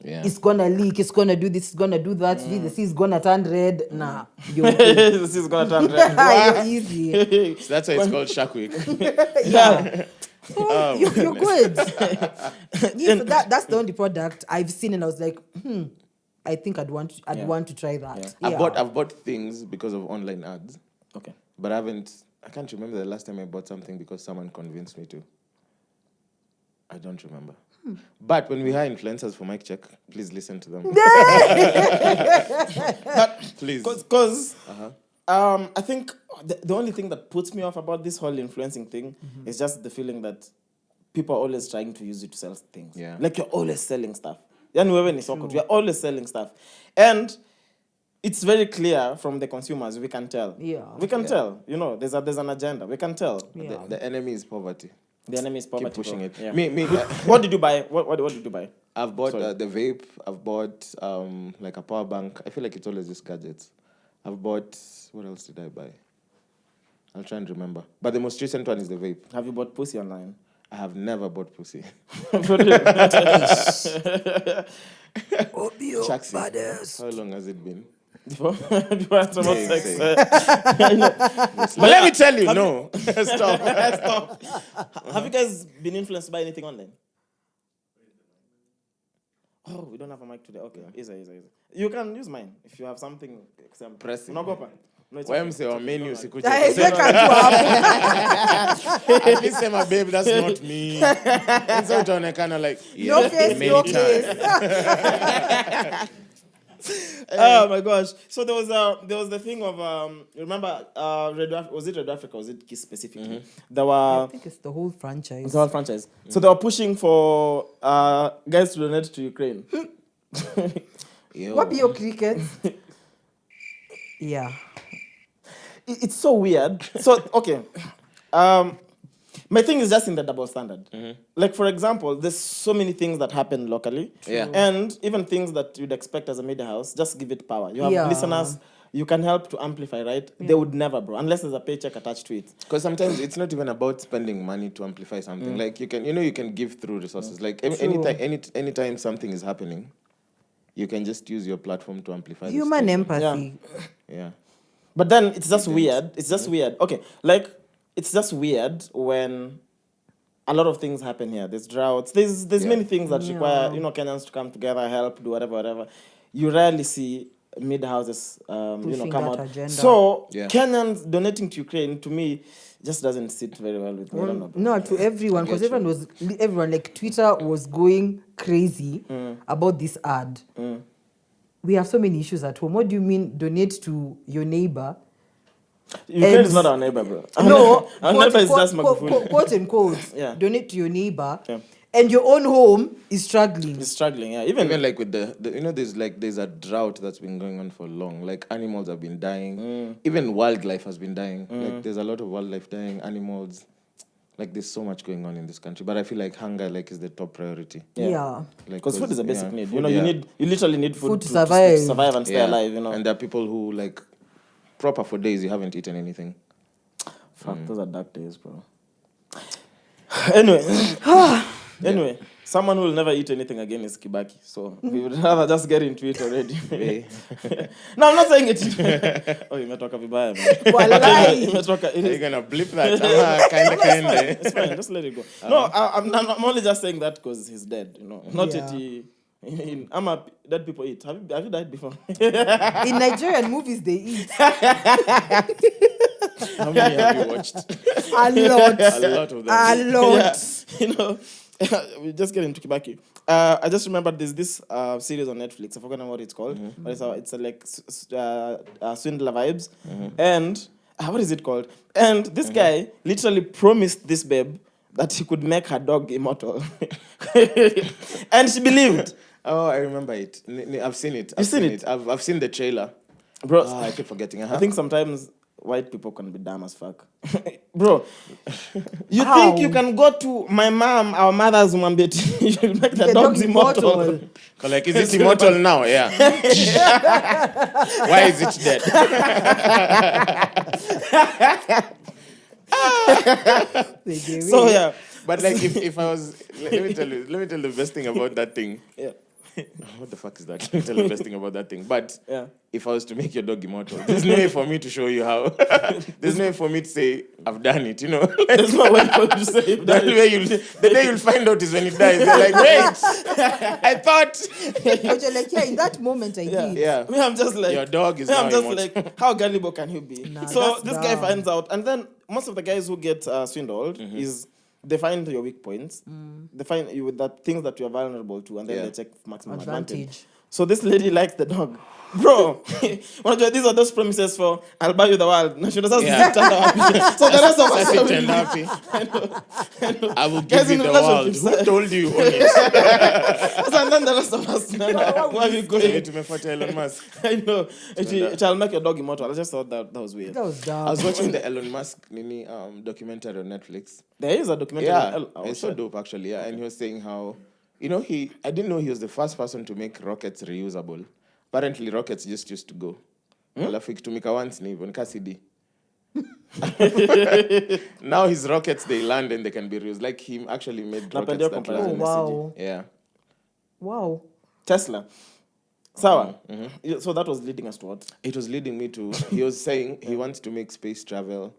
Yeah. it's gonna leak, it's gonna do this, it's gonna do that, the sea is gonna turn red. Nah, you're good. This is gonna turn red. You're easy. So that's why it's called Shark Week. Yeah. Oh, You're good. Yeah, so that's the only product I've seen, and I was like, I think I'd want to try that. Yeah. Yeah. I've bought things because of online ads, Okay. but I can't remember the last time I bought something because someone convinced me to. I don't remember. But when we hire influencers for mic check, please listen to them. Please. Because I think the only thing that puts me off about this whole influencing thing is just the feeling that people are always trying to use it to sell things. Yeah. Like you're always selling stuff. We're always selling stuff. And it's very clear from the consumers, we can tell. Yeah. We can tell. You know, there's an agenda. We can tell. Yeah. The enemy is poverty. The enemy is poverty. Keep pushing bro. it. Yeah. What did you buy? What did you buy? I've bought Sorry. the vape. I've bought like a power bank. I feel like it's always just gadgets. I've bought, what else did I buy? I'll try and remember. But the most recent one is the vape. Have you bought pussy online? I have never bought pussy. Chaxy. How long has it been? Before I talk about sex. Say. But let me tell you, no. Stop. Stop. Have you guys been influenced by anything online? Oh, we don't have a mic today. Okay, easy. You can use mine if you have something. Pressing. No, it's Why okay. am saying menu sikuche? I think At least say my babe, that's not me. And so it's kind of like, yeah, no face, many no times. face. Oh my gosh! So there was the thing of remember was it Red Africa? Was it Kiss specifically? There I were think it's the whole franchise. it's the whole franchise. So they were pushing for guys to donate to Ukraine. Yo. What be your cricket? Yeah. It's so weird. So okay, my thing is just in the double standard. Like for example, there's so many things that happen locally, and even things that you'd expect as a media house. Just give it power. You have Yeah. listeners. You can help to amplify, right? They would never, bro, unless there's a paycheck attached to it. Because sometimes it's not even about spending money to amplify something. Like you can give through resources. Like anytime something is happening, you can just use your platform to amplify. this Human thing. empathy. Yeah. But then it's just weird. It's just weird. Okay, like it's just weird when a lot of things happen here. There's droughts. There's many things that require Kenyans to come together, help, do whatever. You rarely see mid houses come that out. agenda. So Yeah. Kenyans donating to Ukraine to me just doesn't sit very well with me. I don't know. No, to everyone, because everyone like Twitter was going crazy about this ad. We have so many issues at home. What do you mean donate to your neighbor? Ukraine is not our neighbor, bro. No, our neighbor is just Magufuli. quote unquote. Yeah. Donate to your neighbor, Yeah. and your own home is struggling. He's struggling, yeah. Even like with the there's a drought that's been going on for long. Like animals have been dying. Even wildlife has been dying. Like there's a lot of wildlife dying, animals. Like there's so much going on in this country. But I feel like hunger is the top priority. Yeah. Like Because food is a basic need. food, You literally need food to to survive. survive and stay alive, And there are people who like proper for days you haven't eaten anything. Fuck, those are dark days, bro. Anyway, someone who will never eat anything again is Kibaki. So we would rather just get into it already. No, I'm not saying it. Oh, you may talk vibaya, man. Walai. You may talk. Are you gonna blip that? It's fine. Just let it go. No, I'm only just saying that because he's dead. Not Yeah. that I'm a dead people eat. Have you died before? In Nigerian movies, they eat How many have you watched? a lot. A lot of them. A lot. We just get into Kibaki. I just remembered there's this series on Netflix. I forgot what it's called, but it's like Swindler vibes. And what is it called? And this guy literally promised this babe that he could make her dog immortal, and she believed. Oh, I remember it. I've seen it. You've seen it? I've seen the trailer. Bro, I keep forgetting. I think sometimes white people can be dumb as fuck. Bro, you How? think you can go to my mom, our mother's Mwambeti, you make the dogs immortal. Like, is it immortal now? Yeah. Why is it dead? So yeah. But like, if I was, let me tell you the best thing about that thing. Yeah. What the fuck is that? Let me tell you the best thing about that thing. But Yeah. if I was to make your dog immortal, there's no way for me to show you how. There's no way for me to say, I've done it, you know? There's no way for you to say The only way the day you'll find out is when it dies. You're like, wait, I thought. But you're like, yeah, in that moment I did. Yeah. Me, I'm just like Your dog is me, now I'm just immortal. like, how gullible can you be? Nah, So that's this guy dumb. finds out, and then most of the guys who get swindled is they find your weak points, they find you with the things that you're vulnerable to, and then Yeah. they take maximum advantage. Advantage. So this lady likes the dog. Bro, these are those promises for I'll buy you the world. No, she doesn't Yeah. So the rest of us That's are it and really- happy. I will Guys give you in the world. relationships, Who told you you own it? and then the rest of us, where are you Say going? to me for Elon Musk. I know. It shall make your dog immortal. I just thought that was weird. That was dumb. I was watching the Elon Musk documentary on Netflix. There is a documentary. Yeah, Oh, it's so shit. dope actually. Yeah, and he was saying how, I didn't know he was the first person to make rockets reusable. Apparently, rockets just used to go. Alafu ikitumika once ni hivyo, nika CD. Now his rockets, they land and they can be reused. Like he actually made rockets Napendea that comparison land. na wow. Yeah. Wow. Tesla. Sawa. So that was leading us to what? It was leading me to, he was saying he wants to make space travel.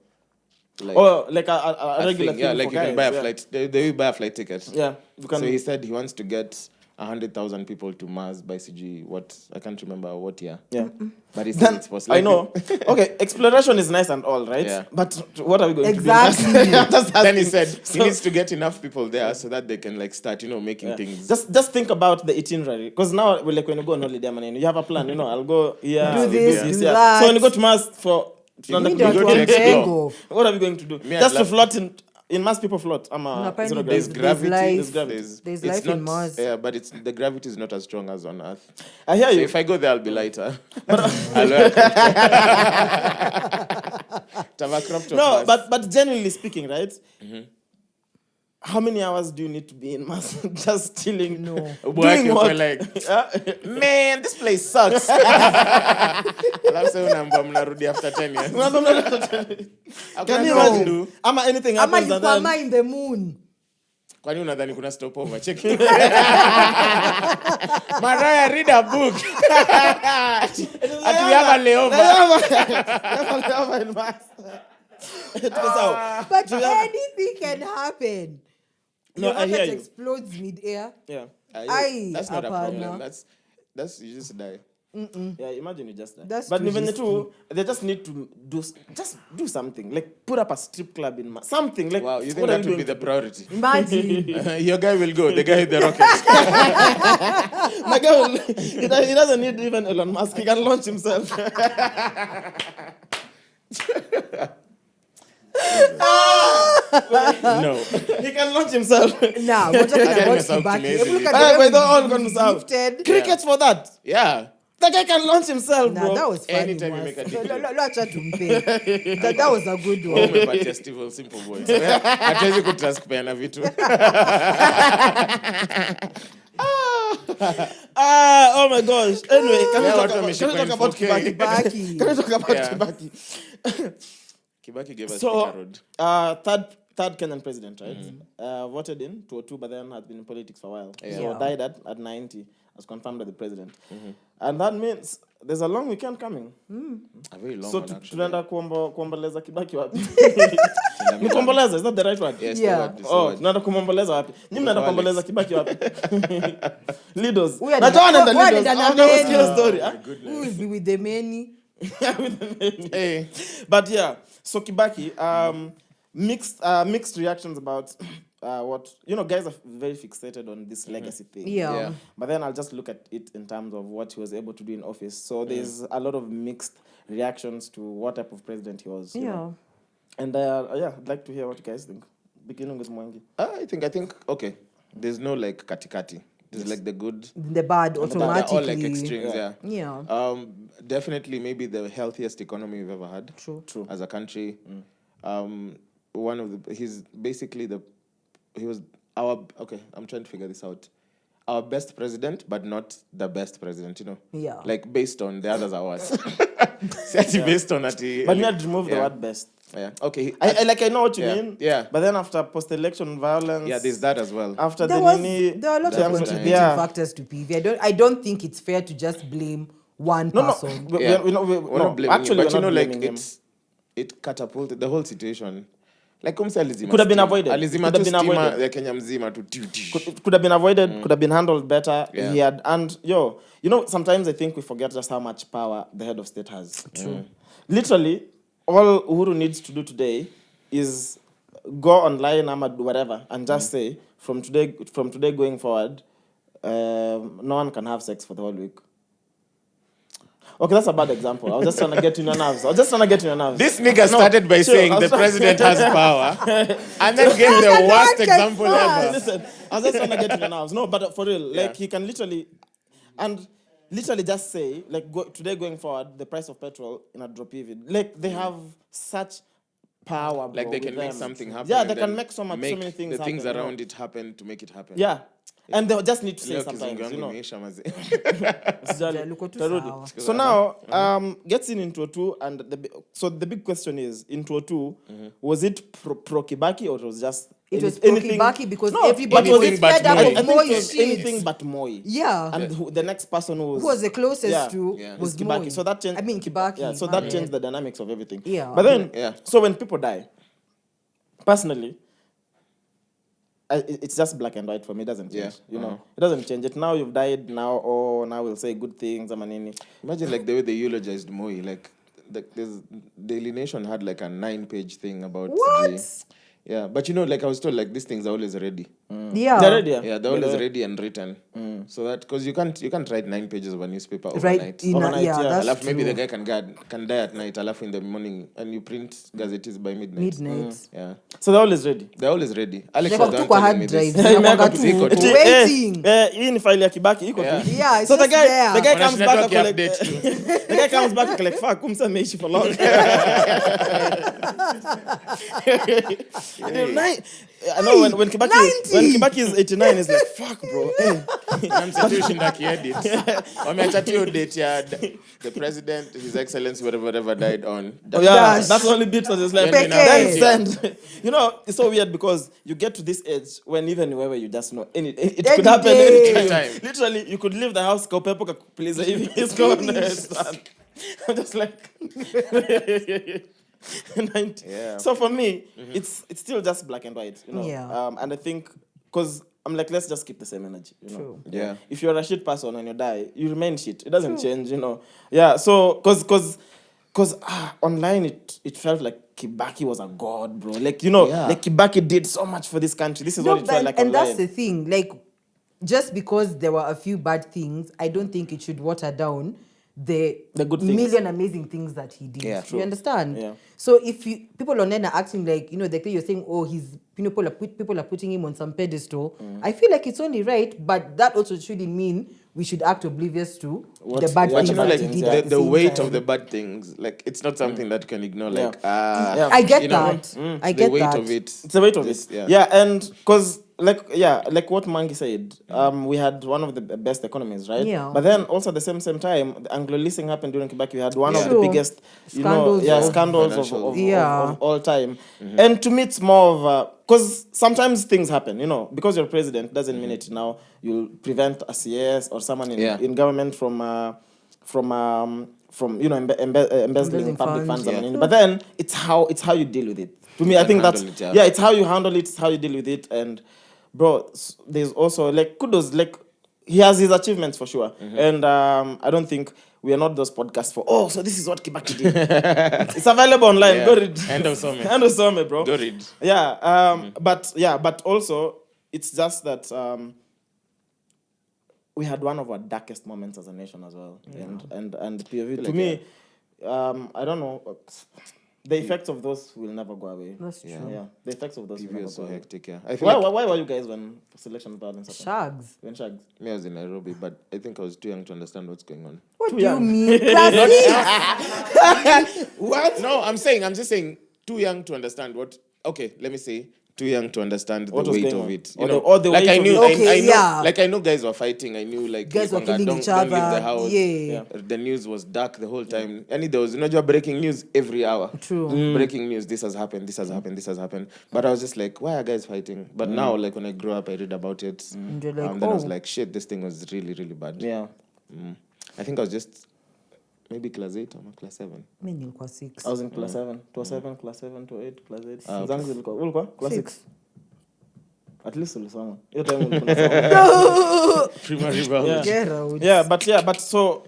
Like, Like a a regular thing. Yeah, thing like for you can guys, buy a yeah. flight. They will buy a flight ticket. Yeah, you can. So he said he wants to get 100,000 people to Mars by CG. What? I can't remember what year. Yeah. But he said it's possible. I know. Okay, exploration is nice and all, right? Yeah. But what are we going Exactly. to do? I'm just Then he asking. said So- he needs to get enough people there so that they can like start, making Yeah. things. Just think about the itinerary, because now we're like when you go on holiday, man, you have a plan. I'll go here, Do I'll this, do do yeah. that. So when you go to Mars for You Mimi go ndio to watu wa explore. mjengo. what are we going to do? Me, I'd Just to love- float in Mars, people float. Apparently There's There's gravity. life. There's There's it's life in Mars. Yeah, but the gravity is not as strong as on Earth. I hear So you. if I go there, I'll be lighter. I'll wear a to have a crop top No, mask. but genuinely speaking, right? How many hours do you need to be in Mars just chilling? No. Working Doing for what? like, man, this place sucks. Alafu sasa unaambiwa mnarudi after 10 years. Can you Hakuna imagine? do. Ama anything Ama happens you and then Ama in the moon. Kwani unadhani kuna stopover? Check. Mariah, read a book. Ati we have a layover. in Mars. So, But anything can happen. No, Your I hear rocket you. explodes mid-air. yeah. Aye, That's not a hapana. problem. That's you just die. Yeah, imagine you just That's but too even the risky. two, they just need to do something. Like put up a strip club in Mars. Something like Wow, you think what are that you would be doing? the priority? Imagine. Your guy will go. The guy with the rocket. My guy will, he doesn't need even Elon Musk. He can launch himself. No. He can launch himself. Nah, we're talking Again, about it's up to Kibaki. me. If you look at Hey, the but way they're all we going to serve. gifted. Cricket for that. Yeah. The guy can launch himself, Nah, bro. that was funny. Anytime you Mwass. make a degree. Acha tumpe. That was a good one. Umepatia Steve simple boy. Hatuwezi kutrust kupeana vitu. Oh my gosh. Anyway, can we Yeah, talk watu about, wameshikwa in Kibaki? 4K. Kibaki. Can we talk about Yeah. Kibaki? Kibaki gave us So, Thika Road. third Kenyan president, right? Voted in 2002, but then had been in politics for a while. Yeah. So died at 90, as confirmed as the president. And that means there's a long weekend coming. A very long So one, actually. tunaenda kuomboleza Kibaki wapi? Ni kuomboleza, is that the right word? Yes, Yeah. the word, it's the Oh, word. tunaenda kumomboleza wapi? Nyinyi mnaenda kuomboleza Kibaki wapi? Leaders. Huyu Najua wanaenda huyu leaders. anaenda I've never seen nani? a story. Huh? Who will be with the many? Hey. But yeah, so Kibaki, mixed reactions about what guys are very fixated on this legacy thing. Yeah. Yeah. But then I'll just look at it in terms of what he was able to do in office. So there's a lot of mixed reactions to what type of president he was. you know. And I'd like to hear what you guys think. Beginning with Mwangi. I think, okay. There's no like katikati. There's like the good. The bad They're automatically. all like extremes, yeah. Yeah. Definitely maybe the healthiest economy we've ever had. True. As a country. He's basically I'm trying to figure this out. our best president, but not the best president, you know? Yeah. Like, based on the others are worse. Based on that. But you had to remove the word best. Yeah. Okay. I know what you Yeah, mean. yeah. But then after post-election violence. Yeah, there's that as well. After There the was Nini. there are a lot of contributing factors to PV. I don't think it's fair to just blame one person. Yeah. We're not blaming actually, him, but we're not like blaming him. it catapulted the whole situation. Like alizima Could have been stima. avoided. Alizima Could tu have been stima avoided. ya Kenya mzima tu. Could have been avoided, could have been handled better. Yeah. He had, and you know, sometimes I think we forget just how much power the head of state has. True. Literally, all Uhuru needs to do today is go online or do whatever and just say, from today going forward, no one can have sex for the whole week. Okay, that's a bad example. I was just trying to get in your nerves. This nigga started by saying the president has power and then gave the worst example ever. Listen, I was just trying to get in your nerves. No, but for real, like he can literally just say, like, today going forward, the price of petrol in a drop even. Like, they have such power, bro, Like they can with make them. something happen. Yeah, and they can then make so many things the happen. things you know. around it happen to make it happen. Yeah. And they just need to say Leo sometimes, kizungu you yangu know. imeisha maze. Luko tu Tarudi. sawa. So now, gets in 202, and the big question is, in 202, was it pro Kibaki or it was just It was anything? Kibaki because No, everybody but was anything but fed up Moi. I with think it Moi's was shit. anything but Moi. Yeah. And the next person Who was the closest to was Kibaki. Moi. So that changed. I mean Kibaki. Yeah, so my that bad. changed the dynamics of everything. Yeah. But then, Yeah. so when people die, personally, it's just black and white for me. It doesn't change. Yeah. You know, it doesn't change. It now you've died. Now we'll say good things. Imagine like the way they eulogized Moi. Like there's Daily Nation had like a 9-page thing about What? Sijui. Yeah, but you know, like I was told, like these things are always ready. Yeah. They're ready. Yeah, they're always ready and written. So that because you can't write 9 pages of a newspaper overnight. Right. Overnight, Yeah, yeah. that's Alafu maybe true. the guy can die at night. Alafu in the morning, and you print gazettes by midnight. Midnight. Yeah, So they're always ready. they're always ready. Alex Like was the tu one kwa telling hard me drive. this. Inakuanga tu Iko tu. waiting. Hii ni file ya Kibaki iko Yeah. tu. Yeah, it's So the just there. guy comes Wanashinda back tu like update tu. the guy comes back like fuck, kumsa ameishi for long. I know when Kibaki is 89, it's like fuck, bro. Hey. Namsituishinda kiedit. Wameacha tu hiyo date ya the president, his excellency, whatever died on. Oh yeah, Dash. that's the only bit that is left. Peke. Then send. You know, it's so weird because you get to this age when even wherever you just know it could happen day. anytime. Literally, you could leave the house, go pepo please if it's gone. I'm just like 90. Yeah. So for me, it's still just black and white, you know. Yeah. And I think because I'm like, let's just keep the same energy, you know. True. Yeah. If you're a shit person and you die, you remain shit. It doesn't change, you know. Yeah. So because online it felt like Kibaki was a god, bro. Like, you know, Yeah. like Kibaki did so much for this country. This is what it felt like and online. that's the thing. Like, just because there were a few bad things, I don't think it should water down the good things. million amazing things that he did. Yeah, You true. understand? Yeah. So if people online are acting like, you know, the thing you're saying, oh, people are putting him on some pedestal. I feel like it's only right, but that also shouldn't mean we should act oblivious to the bad yeah, But things you know, that like he did. yeah. at the same weight time. of the bad things, like it's not something that you can ignore. Yeah. Like Yeah. I get you know, that. I the get weight that. of it. It's the weight of Just- it. yeah. And because like what Mangi said, we had one of the best economies, right? Yeah. But then also at the same time, the Anglo-leasing happened during Kibaki. We had one of the True. biggest, Scandals scandals of financial- all time. And to me, it's more of because sometimes things happen, you know, because you're president doesn't mean it now you'll prevent a CS or someone in government from you know embezzling public funds. Yeah. And but then it's how you deal with it. To me, I think that's handle it, yeah. it's how you handle it, it's how you deal with it. And bro, there's also like kudos, like he has his achievements for sure. And I don't think we are not those podcasts for so this is what Kibaki did. It's available online. Yeah. Go read. End of summer. End of summer, bro. Go read. Yeah. But also it's just that we had one of our darkest moments as a nation as well. And POV to me, I don't know. The effects of those will never go away. That's true. Yeah, the effects of those will PV never was go so away. hectic. Yeah, I feel like Why were you guys when selection violence happened? Shags. When Shags? me I was in Nairobi, but I think I was too young to understand what's going on. What Too do you young. mean? Classic. What? No, I'm just saying, too young to understand what. Okay, let me say, too young to understand the What was weight going of on? it. Or the like weight I of knew, it. Okay, I know, yeah. like I know guys were fighting. I knew like Guys were Ipanga, killing each don't leave the other. house. Yeah. The news was dark the whole time. And there was breaking news every hour. True. Breaking news. This has happened. This has happened. This has happened. But I was just like, why are guys fighting? But now, like when I grew up, I read about it. And you're like, Then I was oh. like, shit, this thing was really, really bad. Yeah. I think I was just maybe class 8 or class 7. Mimi nilikuwa 6. I was in class 7. It was 7, class 7 to 8, class 8. Zangu zilikuwa. Ulikuwa? Class 6. At least ulisoma. Hiyo time ulikuwa unasoma. Primary values. Get out. But so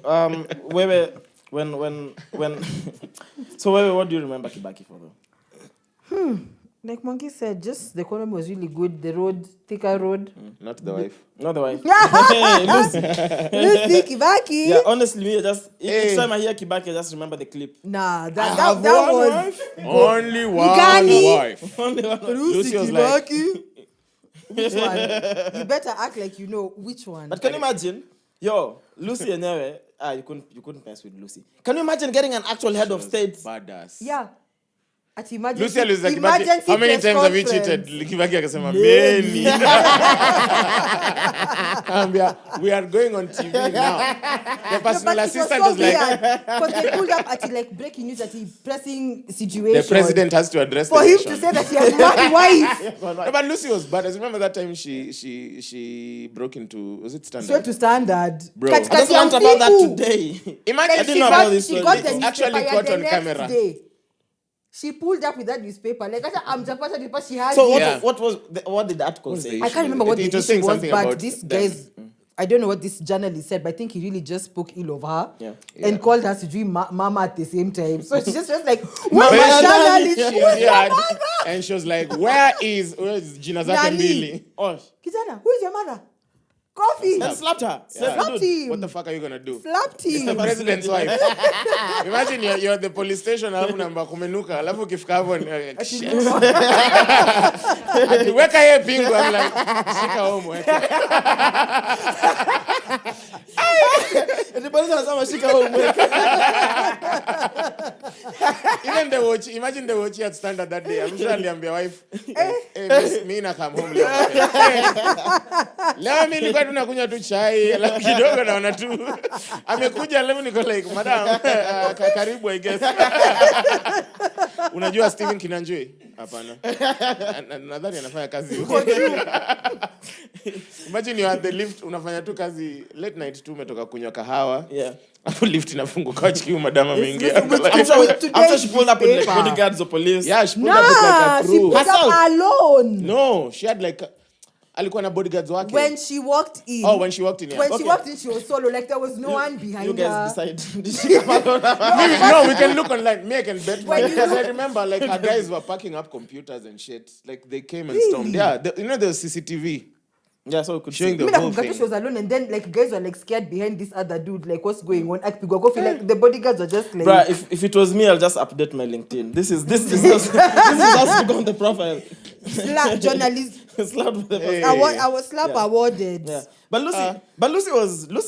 wewe when so wewe, what do you remember Kibaki for though? Like Monkey said, just the economy was really good. The road, thicker road. Not the wife. Not the wife. Hey, Lucy Kibaki. Yeah, honestly, me just Hey. each time I hear Kibaki, I just remember the clip. Nah, that was Only one Mugani. wife. Lucy Lucy was like- Kibaki. Which one? You better act like you know which one. But can you imagine, Lucy yenyewe, you couldn't mess with Lucy. Can you imagine getting an actual head of state? Badass. Yeah. At emergency, Lucy always like, emergency how many press times have you conference. cheated? Kibaki akasema many. We are going on TV now. The personal assistant was like, because they pulled up at like breaking news at the pressing situation. the president has to address for the him nation. to say that he has one wife. No, but Lucy was bad. I remember that time she broke into, was it Standard? Swear to standard. Bro. I just learned about that today. Imagine I didn't know about this She story. got the It's newspaper actually caught the on next camera. day. She pulled up with that newspaper. Like, I'm Japata because she has. So it. what did the article say? I can't remember what It the was issue saying was, something but about this them. guy's. I don't know what this journalist said, but I think he really just spoke ill of her and Yeah. called her to dream mama at the same time. So she just was like, But "Where's my journalist? she- Who's your yeah, mother? and she was like, where is Gina Zake Nani? Mbili? Oh, Kijana, who's your mother? Coffee. and slapped her. Said, Slapped "Dude, him. What the fuck are you gonna do? Slapped It's the him. president's wife. Imagine you're at the police station, alafu namba kumenuka, alafu ukifika hapo ni shit. Ati weka ye pingu, I'm like, shika home weka. the person anasema shika homework." Even the watch, imagine the watch at Standard that day. I'm sure aliambia wife, hey, miss, mi na come home leo. Leo mi nilikuwa tunakunywa tu chai, alafu kidogo naona tu amekuja, alafu niko like, madam, karibu I guess. Unajua Steven Kinanjui? Hapana. Nadhani anafanya kazi huko. Imagine you are at the lift, unafanya tu kazi late night tu, umetoka kunywa kahawa. Yeah. Hapo lift inafunguka kwa chiki madam ameingia. I'm sure she pulled up with like bodyguards or police. Yeah, she pulled up with like Nah, a she crew. put up alone. No, she had like alikuwa na bodyguards wake. When she walked in. when she walked in, yeah. When she Okay. walked in, she was solo. Like there was no one behind You guys her. decide. Did she come alone? Maybe, no, we can look online. Me, I can bet When money. you Because I look- remember like her guys were packing up computers and shit. Like they came and Really? stormed. Yeah, there was CCTV Yeah, so we could showing see. the Me whole nakumbuka tu thing. she was alone, and then like guys were like scared behind this other dude. Like what's going on? Akipigwa kofi, like the bodyguards were just like. Bruh, if it was me, I'll just update my LinkedIn. This is just this is just to go on the profile. Slap journalist. Slapped with the Hey. profile. I was slap Yeah. awarded. Yeah, but Lucy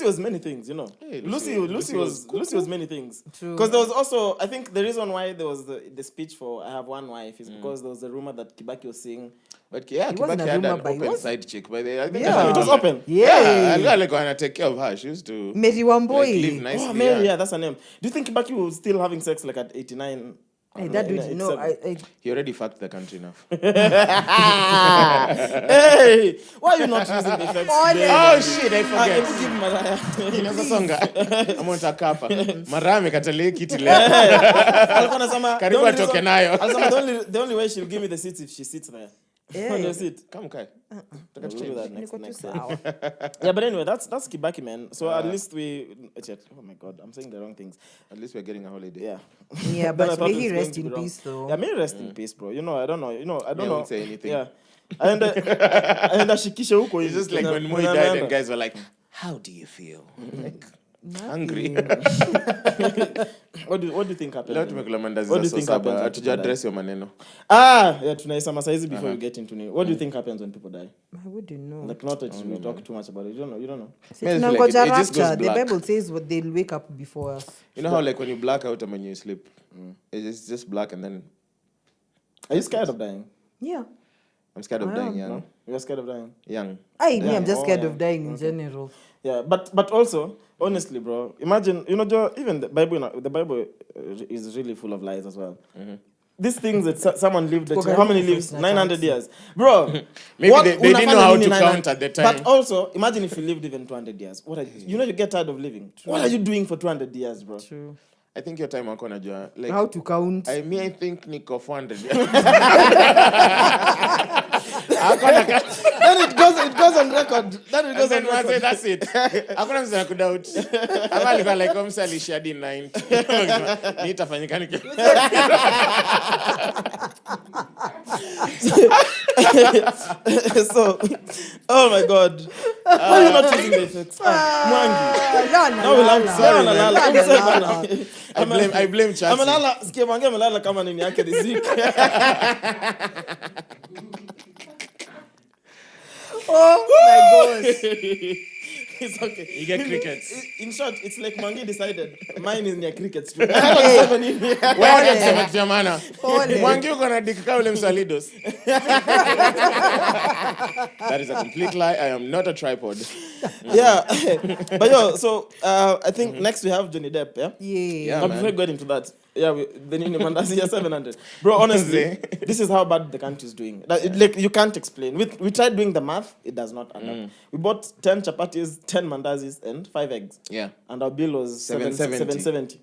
was many things, you know. Hey, Lucy was many things. True. Because there was also, I think the reason why there was the speech for "I have one wife" is because there was a rumor that Kibaki was saying. But yeah, It wasn't Kibaki a had rumor, an but it open was- side chick. By the I think Yeah. It was open. Yeah, I like when I take care of her. She used to Mary like, Wamboi. live nicely. Oh, Mary, yeah, that's her name. Do you think Kibaki was still having sex like at 89? Hey, that dude, no, 87? He already fucked the country now. Hey, why are you not using the effects? today? Oh shit, I Ah, forget. hebu give Mariah. Inaweza songa. Ama unataka hapa. Mariah amekatalia kiti leo. Alikuwa anasema, Karibu the only atoke reason- nayo. Anasema, the only way she'll give me the seats if she sits there. On your seat. Come Kai. We'll do that Niko tu next sawa. Yeah, but anyway, that's Kibaki, man. So at least oh my god, I'm saying the wrong things. At least we're getting a holiday. Yeah. Yeah, Then I but thought may it he was going rest to be in wrong. peace, though. Yeah, may he rest in peace, bro. I don't know. I don't I know. won't say anything. Yeah. And ashikishe huko. It's just like when Moi died and guys were like, how do you feel? Like, hungry. What do you think happened? Leo tumekula mandazi What do za you think sosa, happens when hatuja people address your maneno. Yeah, tunaisema saizi before you get into it. What do you think happens when people die? I wouldn't know. Like not that we talk too much about it. You don't know. I feel like Tunangoja it just goes rapture. The black. Bible says what they'll wake up before us. You know how like when you black out and when you sleep, it's just black and then Are you scared of dying? Yeah. I'm scared of dying young. You're scared of dying? Young. Me, I'm just scared of dying in general. Yeah, but also, honestly, bro, imagine, Joe, even the Bible is really full of lies as well. These things that someone lived, how many lives? 900 years. Bro, maybe they didn't know how to count at the time. But also, imagine if you lived even 200 years. You get tired of living. True. What are you doing for 200 years, bro? True. I think your time wako najua. Like, how to count? I think niko 400. Then it goes on record. That's it. Hakuna mtu anakudoubt. Ama alikuwa like msa alishadi 90. Nitafanyika niki. So, oh my God. Why are you not using the effects? Mwangi. I blame Chaxy. Amelala, sikia Mwangi amelala kama nini yake riziki. Oh my gosh. It's okay. You get crickets. In short, it's like Mwangi decided mine is near crickets too. Wewe unasema jamana. Mwangi uko na dikika ule msalidos. That is a complete lie. I am not a tripod. Yeah. But so I think next we have Johnny Depp, yeah? Yeah. But before we get into that, the new Mandasi 700. Bro, honestly, this is how bad the country is doing. Like you can't explain. We tried doing the math, it does not add up. We bought 10 chapatis, 10 mandazis, and 5 eggs. Yeah. And our bill was 770.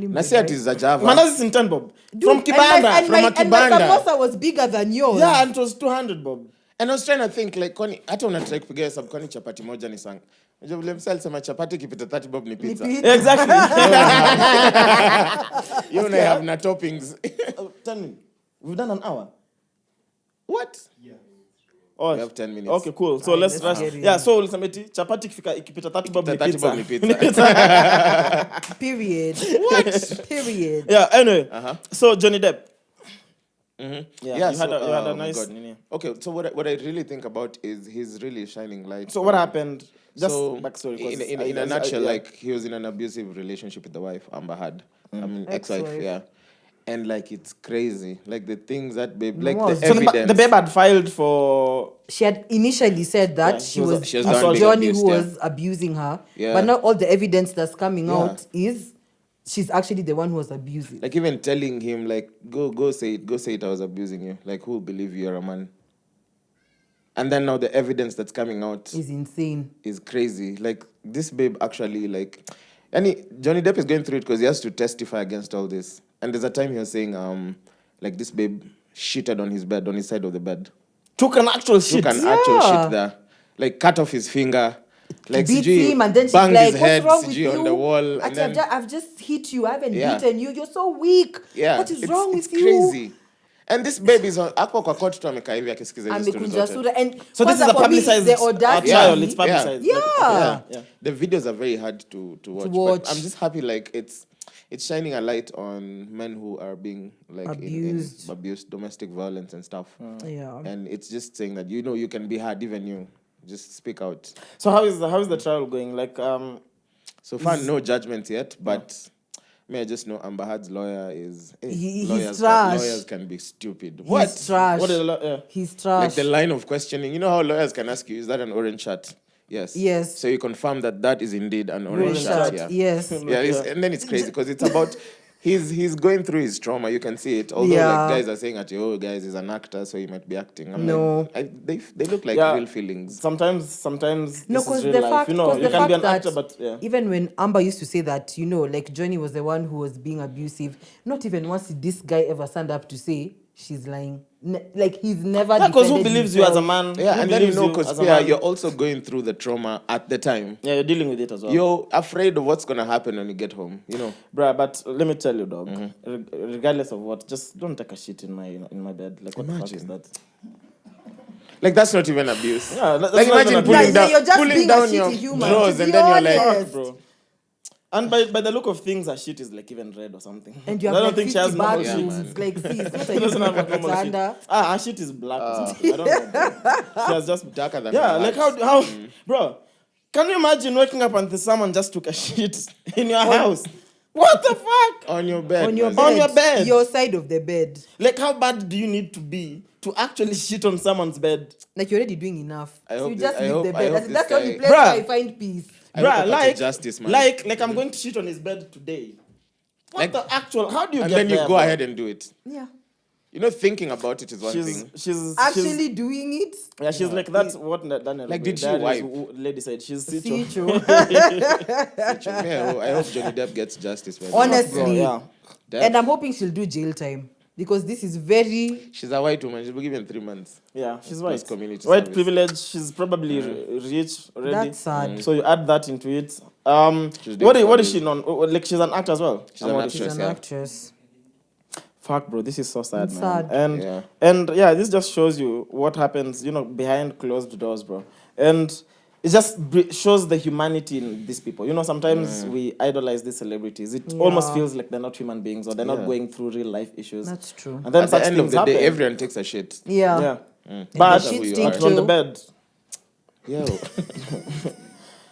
Nasi ati za Java. Mandazis in 10 bob. From And Kibanda. my samosa was bigger than yours. Yeah, and it was 200 bob. And I was trying to think like hata unatry kupiga hesabu kwani chapati moja ni sang. Unajua vile msali sema chapati kipita 30 bob ni pizza. Exactly. You and I have na toppings. Tell me, we've done an hour. What? Oh, we have 10 minutes. Okay, cool. So let's rush. Yeah, so ulisameti chapati ikipita 30 bob ni 30 bob ni pizza. pizza. Period. What? Period. Yeah, anyway. So Johnny Depp. Mm-hmm. Yeah, you so, had a my nice. God. Okay, so what I really think about is he's really shining light. So what happened? Just so backstory. In a nutshell, like he was in an abusive relationship with the wife Amber had. I mean, ex-wife, yeah. And like it's crazy, like the things that babe, like the evidence. The babe had filed for. She had initially said that she was Johnny who was abusing her, but now all the evidence that's coming out is she's actually the one who was abusing. Like even telling him like go say it I was abusing you. Like who will believe you're a man? And then now the evidence that's coming out is insane. Is crazy. Like this babe actually like, Johnny Depp is going through it because he has to testify against all this. And there's a time he was saying like this babe shitted on his bed, on his side of the bed. Took an actual shit there. Like cut off his finger. Like beat him and then she's banged like, his head, what's wrong with you? on the wall. And then, I've just hit you. I haven't beaten you. You're so weak. Yeah, what is wrong with you? It's crazy. And this baby is hapo kwa court tu amekaa hivi akisikiza hizo stories zote. And so this is a publicized trial. It's publicized. Yeah. The videos are very hard to watch. But I'm just happy like it's shining a light on men who are being like abused, domestic violence and stuff. Yeah. And it's just saying that you can be hard, even you. Just speak out. So how is the trial going? Like so far no judgment yet, but I just know Amber Heard's lawyer is he's trash. Lawyers can be stupid. What? He's trash. What is he's trash. Like the line of questioning. You know how lawyers can ask you, is that an orange shirt? Yes. So you confirm that is indeed an orange shirt. Yeah. Yes. And then it's crazy because it's about he's going through his trauma. You can see it. Although like guys are saying guys, he's an actor, so he might be acting. They look like real feelings. Sometimes no, because the fact, you can be an actor, but even when Amber used to say that, like Johnny was the one who was being abusive, not even once did this guy ever stand up to say she's lying. Like he's never. Because who believes you as a man? Yeah, and then because you're also going through the trauma at the time. Yeah, you're dealing with it as well. You're afraid of what's gonna happen when you get home. Bruh, but let me tell you, dog. Regardless of what, just don't take a shit in my bed. Like what the fuck is that? Like that's not even abuse. Yeah, like imagine pulling down your drawers and then you're like, bro. And by the look of things, her shit is like even red or something. And you have I don't think she has normal shit. It's like, see, it's not She doesn't have a normal shit. Her shit is black. I don't know. She has just darker than like how bro, can you imagine waking up and someone just took a shit in your house? What the fuck? On your bed. On your man. bed. On your bed. Your side of the bed. Like, how bad do you need to be to actually shit on someone's bed? Like you're already doing enough. I So hope you thi- just I leave hope- the I bed. hope That's this the only guy- place Bruh. where I find peace. I hope I Bruh, got justice, man. like I'm going to shit on his bed today. What Like- the actual? How do you And get then you there, go bro? ahead and do it. Yeah. You know, thinking about it is one thing. She's Actually doing it. she's like that's what Daniel. Like, did she Daniel's wipe? Lady said she's See, Sicho. Joe. Yeah, well, I hope Johnny Depp gets justice. Man. Honestly. Bro, yeah. Depp, And I'm hoping she'll do jail time. Because this is very... she's a white woman. She'll be given 3 months. Yeah, she's Plus white. community White service. privilege. She's probably rich already. That's sad. So you add that into it. She's What doing is she funny. known? Like she's an actor as well. She's an What is She's actress. an Yeah. actress. Fuck, bro, this is so sad, It's man. sad. And this just shows you what happens, behind closed doors, bro. And it just shows the humanity in these people. Sometimes we idolize these celebrities. It almost feels like they're not human beings or they're not going through real life issues. That's true. And then At the such end of things the happen. day, everyone takes a shit. Yeah. Yeah. But That's who you stink are. on the too. bed, Yo,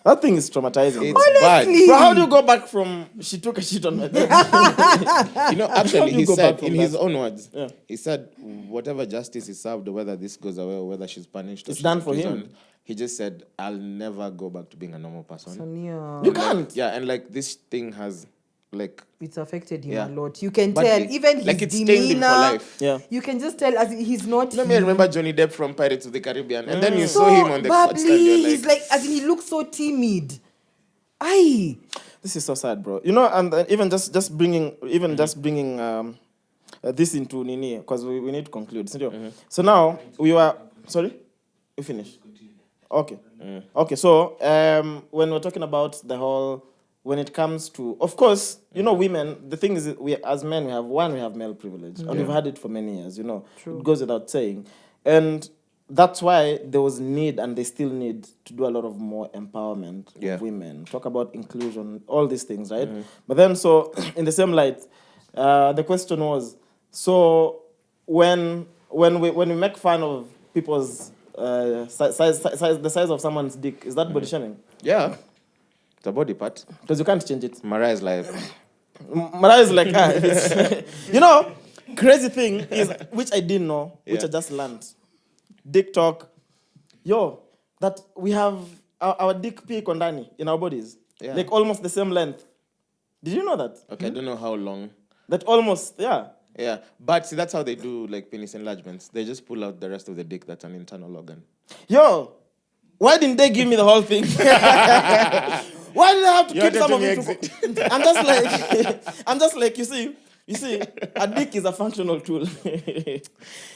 that thing is traumatizing. it's bad. Bro, how do you go back from she took a shit on my bed? You know, How actually, do he you go said back from in his that? own words, Yeah. he said, whatever justice is served, whether this goes away or whether she's punished, or It's she's done in for him. prison, he just said, I'll never go back to being a normal person. Yeah. You can't. Yeah, and like this thing has, like, It's affected him Yeah. a lot. You can But tell. it- Even his like it's stained him for demeanor. life. Yeah. You can just tell as he's not... Let me remember Johnny Depp from Pirates of the Caribbean, and then you saw him on the court stand, bubbly. you're He's like, as in he looks so timid. Aye. This is so sad, bro. And even just bringing this into Nini, because we need to conclude. So now we were sorry, you finished. Okay, okay. So when we're talking about the whole, when it comes to, of course, women. The thing is, we as men we have male privilege, and we've had it for many years. It goes without saying, and that's why there was need, and they still need to do a lot of more empowerment Yeah. of women. Talk about inclusion, all these things, right? But then, so in the same light, the question was: so when we make fun of people's the size of someone's dick, is that body shaming? Yeah, it's a body part. Because you can't change it. Mariah's like, Mariah is like, crazy thing is, which I didn't know, which Yeah. I just learned. Dick talk. That we have our dick peak on Danny in our bodies. Yeah. Like almost the same length. Did you know that? okay, I don't know how long. That almost, yeah. Yeah, but see, that's how they do like penis enlargements. They just pull out the rest of the dick that's an internal organ. Why didn't they give me the whole thing? Why did I have to You're keep some of letting it? me I'm just like, you see, a dick is a functional tool.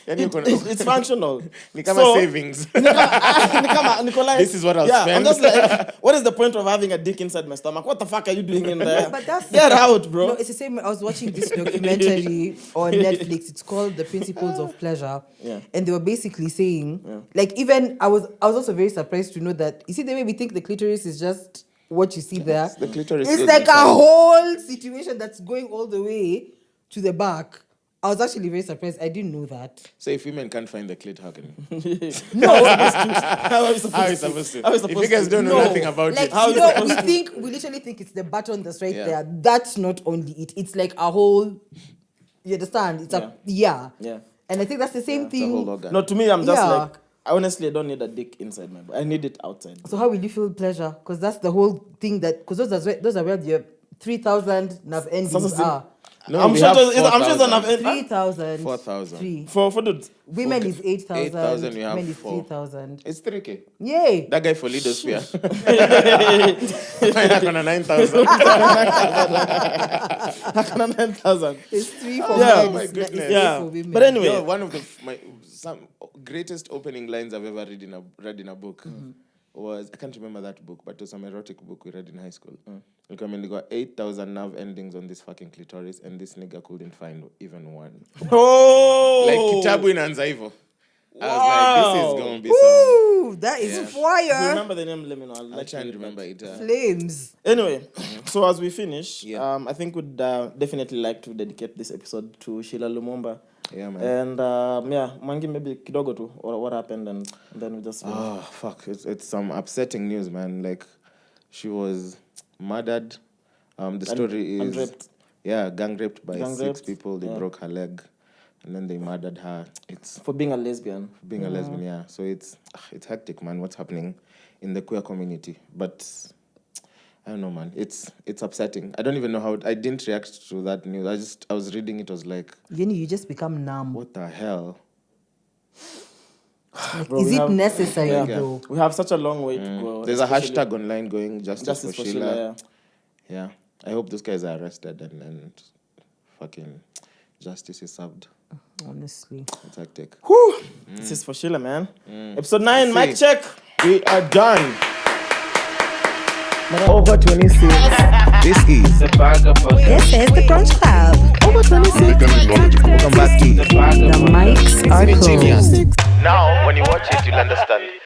It's functional. Ni kama savings. Nikolai, This is what I'll I'm spend. just like, what is the point of having a dick inside my stomach? What the fuck are you doing in there? But that's... Get out, bro. No, it's the same. I was watching this documentary on Netflix. It's called The Principles of Pleasure. Yeah. And they were basically saying, like, even I was also very surprised to know that, you see the way we think the clitoris is just what you see there. The clitoris It's goes like inside. a whole situation that's going all the way to the back. I was actually very surprised. I didn't know that. So if women can't find the clit, how can you? How are we How are you supposed supposed to? How are we If you supposed guys to? don't know nothing about Like, it, How you is it know, we literally think it's the button that's right Yeah. there. That's not only it. It's like a whole, you understand? It's Yeah. And I think that's the same it's a whole thing. organ. No, to me, I'm just Yeah. like, honestly, I don't need a dick inside my body. I need it outside. So how will you feel pleasure? Because that's the whole thing because those are where the 3,000 nerve endings So- are. No, I'm we sure have I'm sure it's 4,000. enough. 3,000. 4,000. Three. For dudes. Women is 8,000. 8,000, we have Men is 4. 3,000. It's 3K. Yay! That guy for Lidosphere. Akona 9,000. 9,000. It's 3 for Yeah. men. Oh my it's goodness. three Yeah. for women. But anyway, Yo, one of some greatest opening lines I've ever read in a book was, I can't remember that book, but it was some erotic book we read in high school. Like, I mean, they got 8,000 nerve endings on this fucking clitoris, and this nigga couldn't find even one. oh, Like, kitabu inaanza hivyo. I was like, this is going to be some... Ooh, that is If you fire. remember the name, let me know. I'll I'm let trying you to read remember it. Flames. Anyway, so as we finish, Yeah. I think we'd definitely like to dedicate this episode to Sheila Lumumba. Yeah, man. And Mangi, maybe kidogo tu, or what happened, and then we just finish. Oh, fuck. It's some upsetting news, man. Like, she was murdered The story and is raped. gang raped by Gang 6 raped, people. They yeah. broke her leg, and then they murdered her. It's For being a lesbian. being a lesbian, yeah. So it's hectic, man. What's happening in the queer community? But I don't know, man. It's upsetting. I don't even know how. I didn't react to that news. I was reading it. Was like, You just become numb. what the hell? Like, Bro, is we it have- necessary yeah. though? We have such a long way to go. There's a especially hashtag online going justice for Sheila. yeah. Yeah. I hope those guys are arrested and fucking justice is served. Honestly. It's hectic. Whew. This is for Sheila, man. Episode 9, mic check. We are done. Over 26. This is This is the Brunch Club. Over 26. Welcome back to The mics are closed. Now, when you watch it, you'll understand.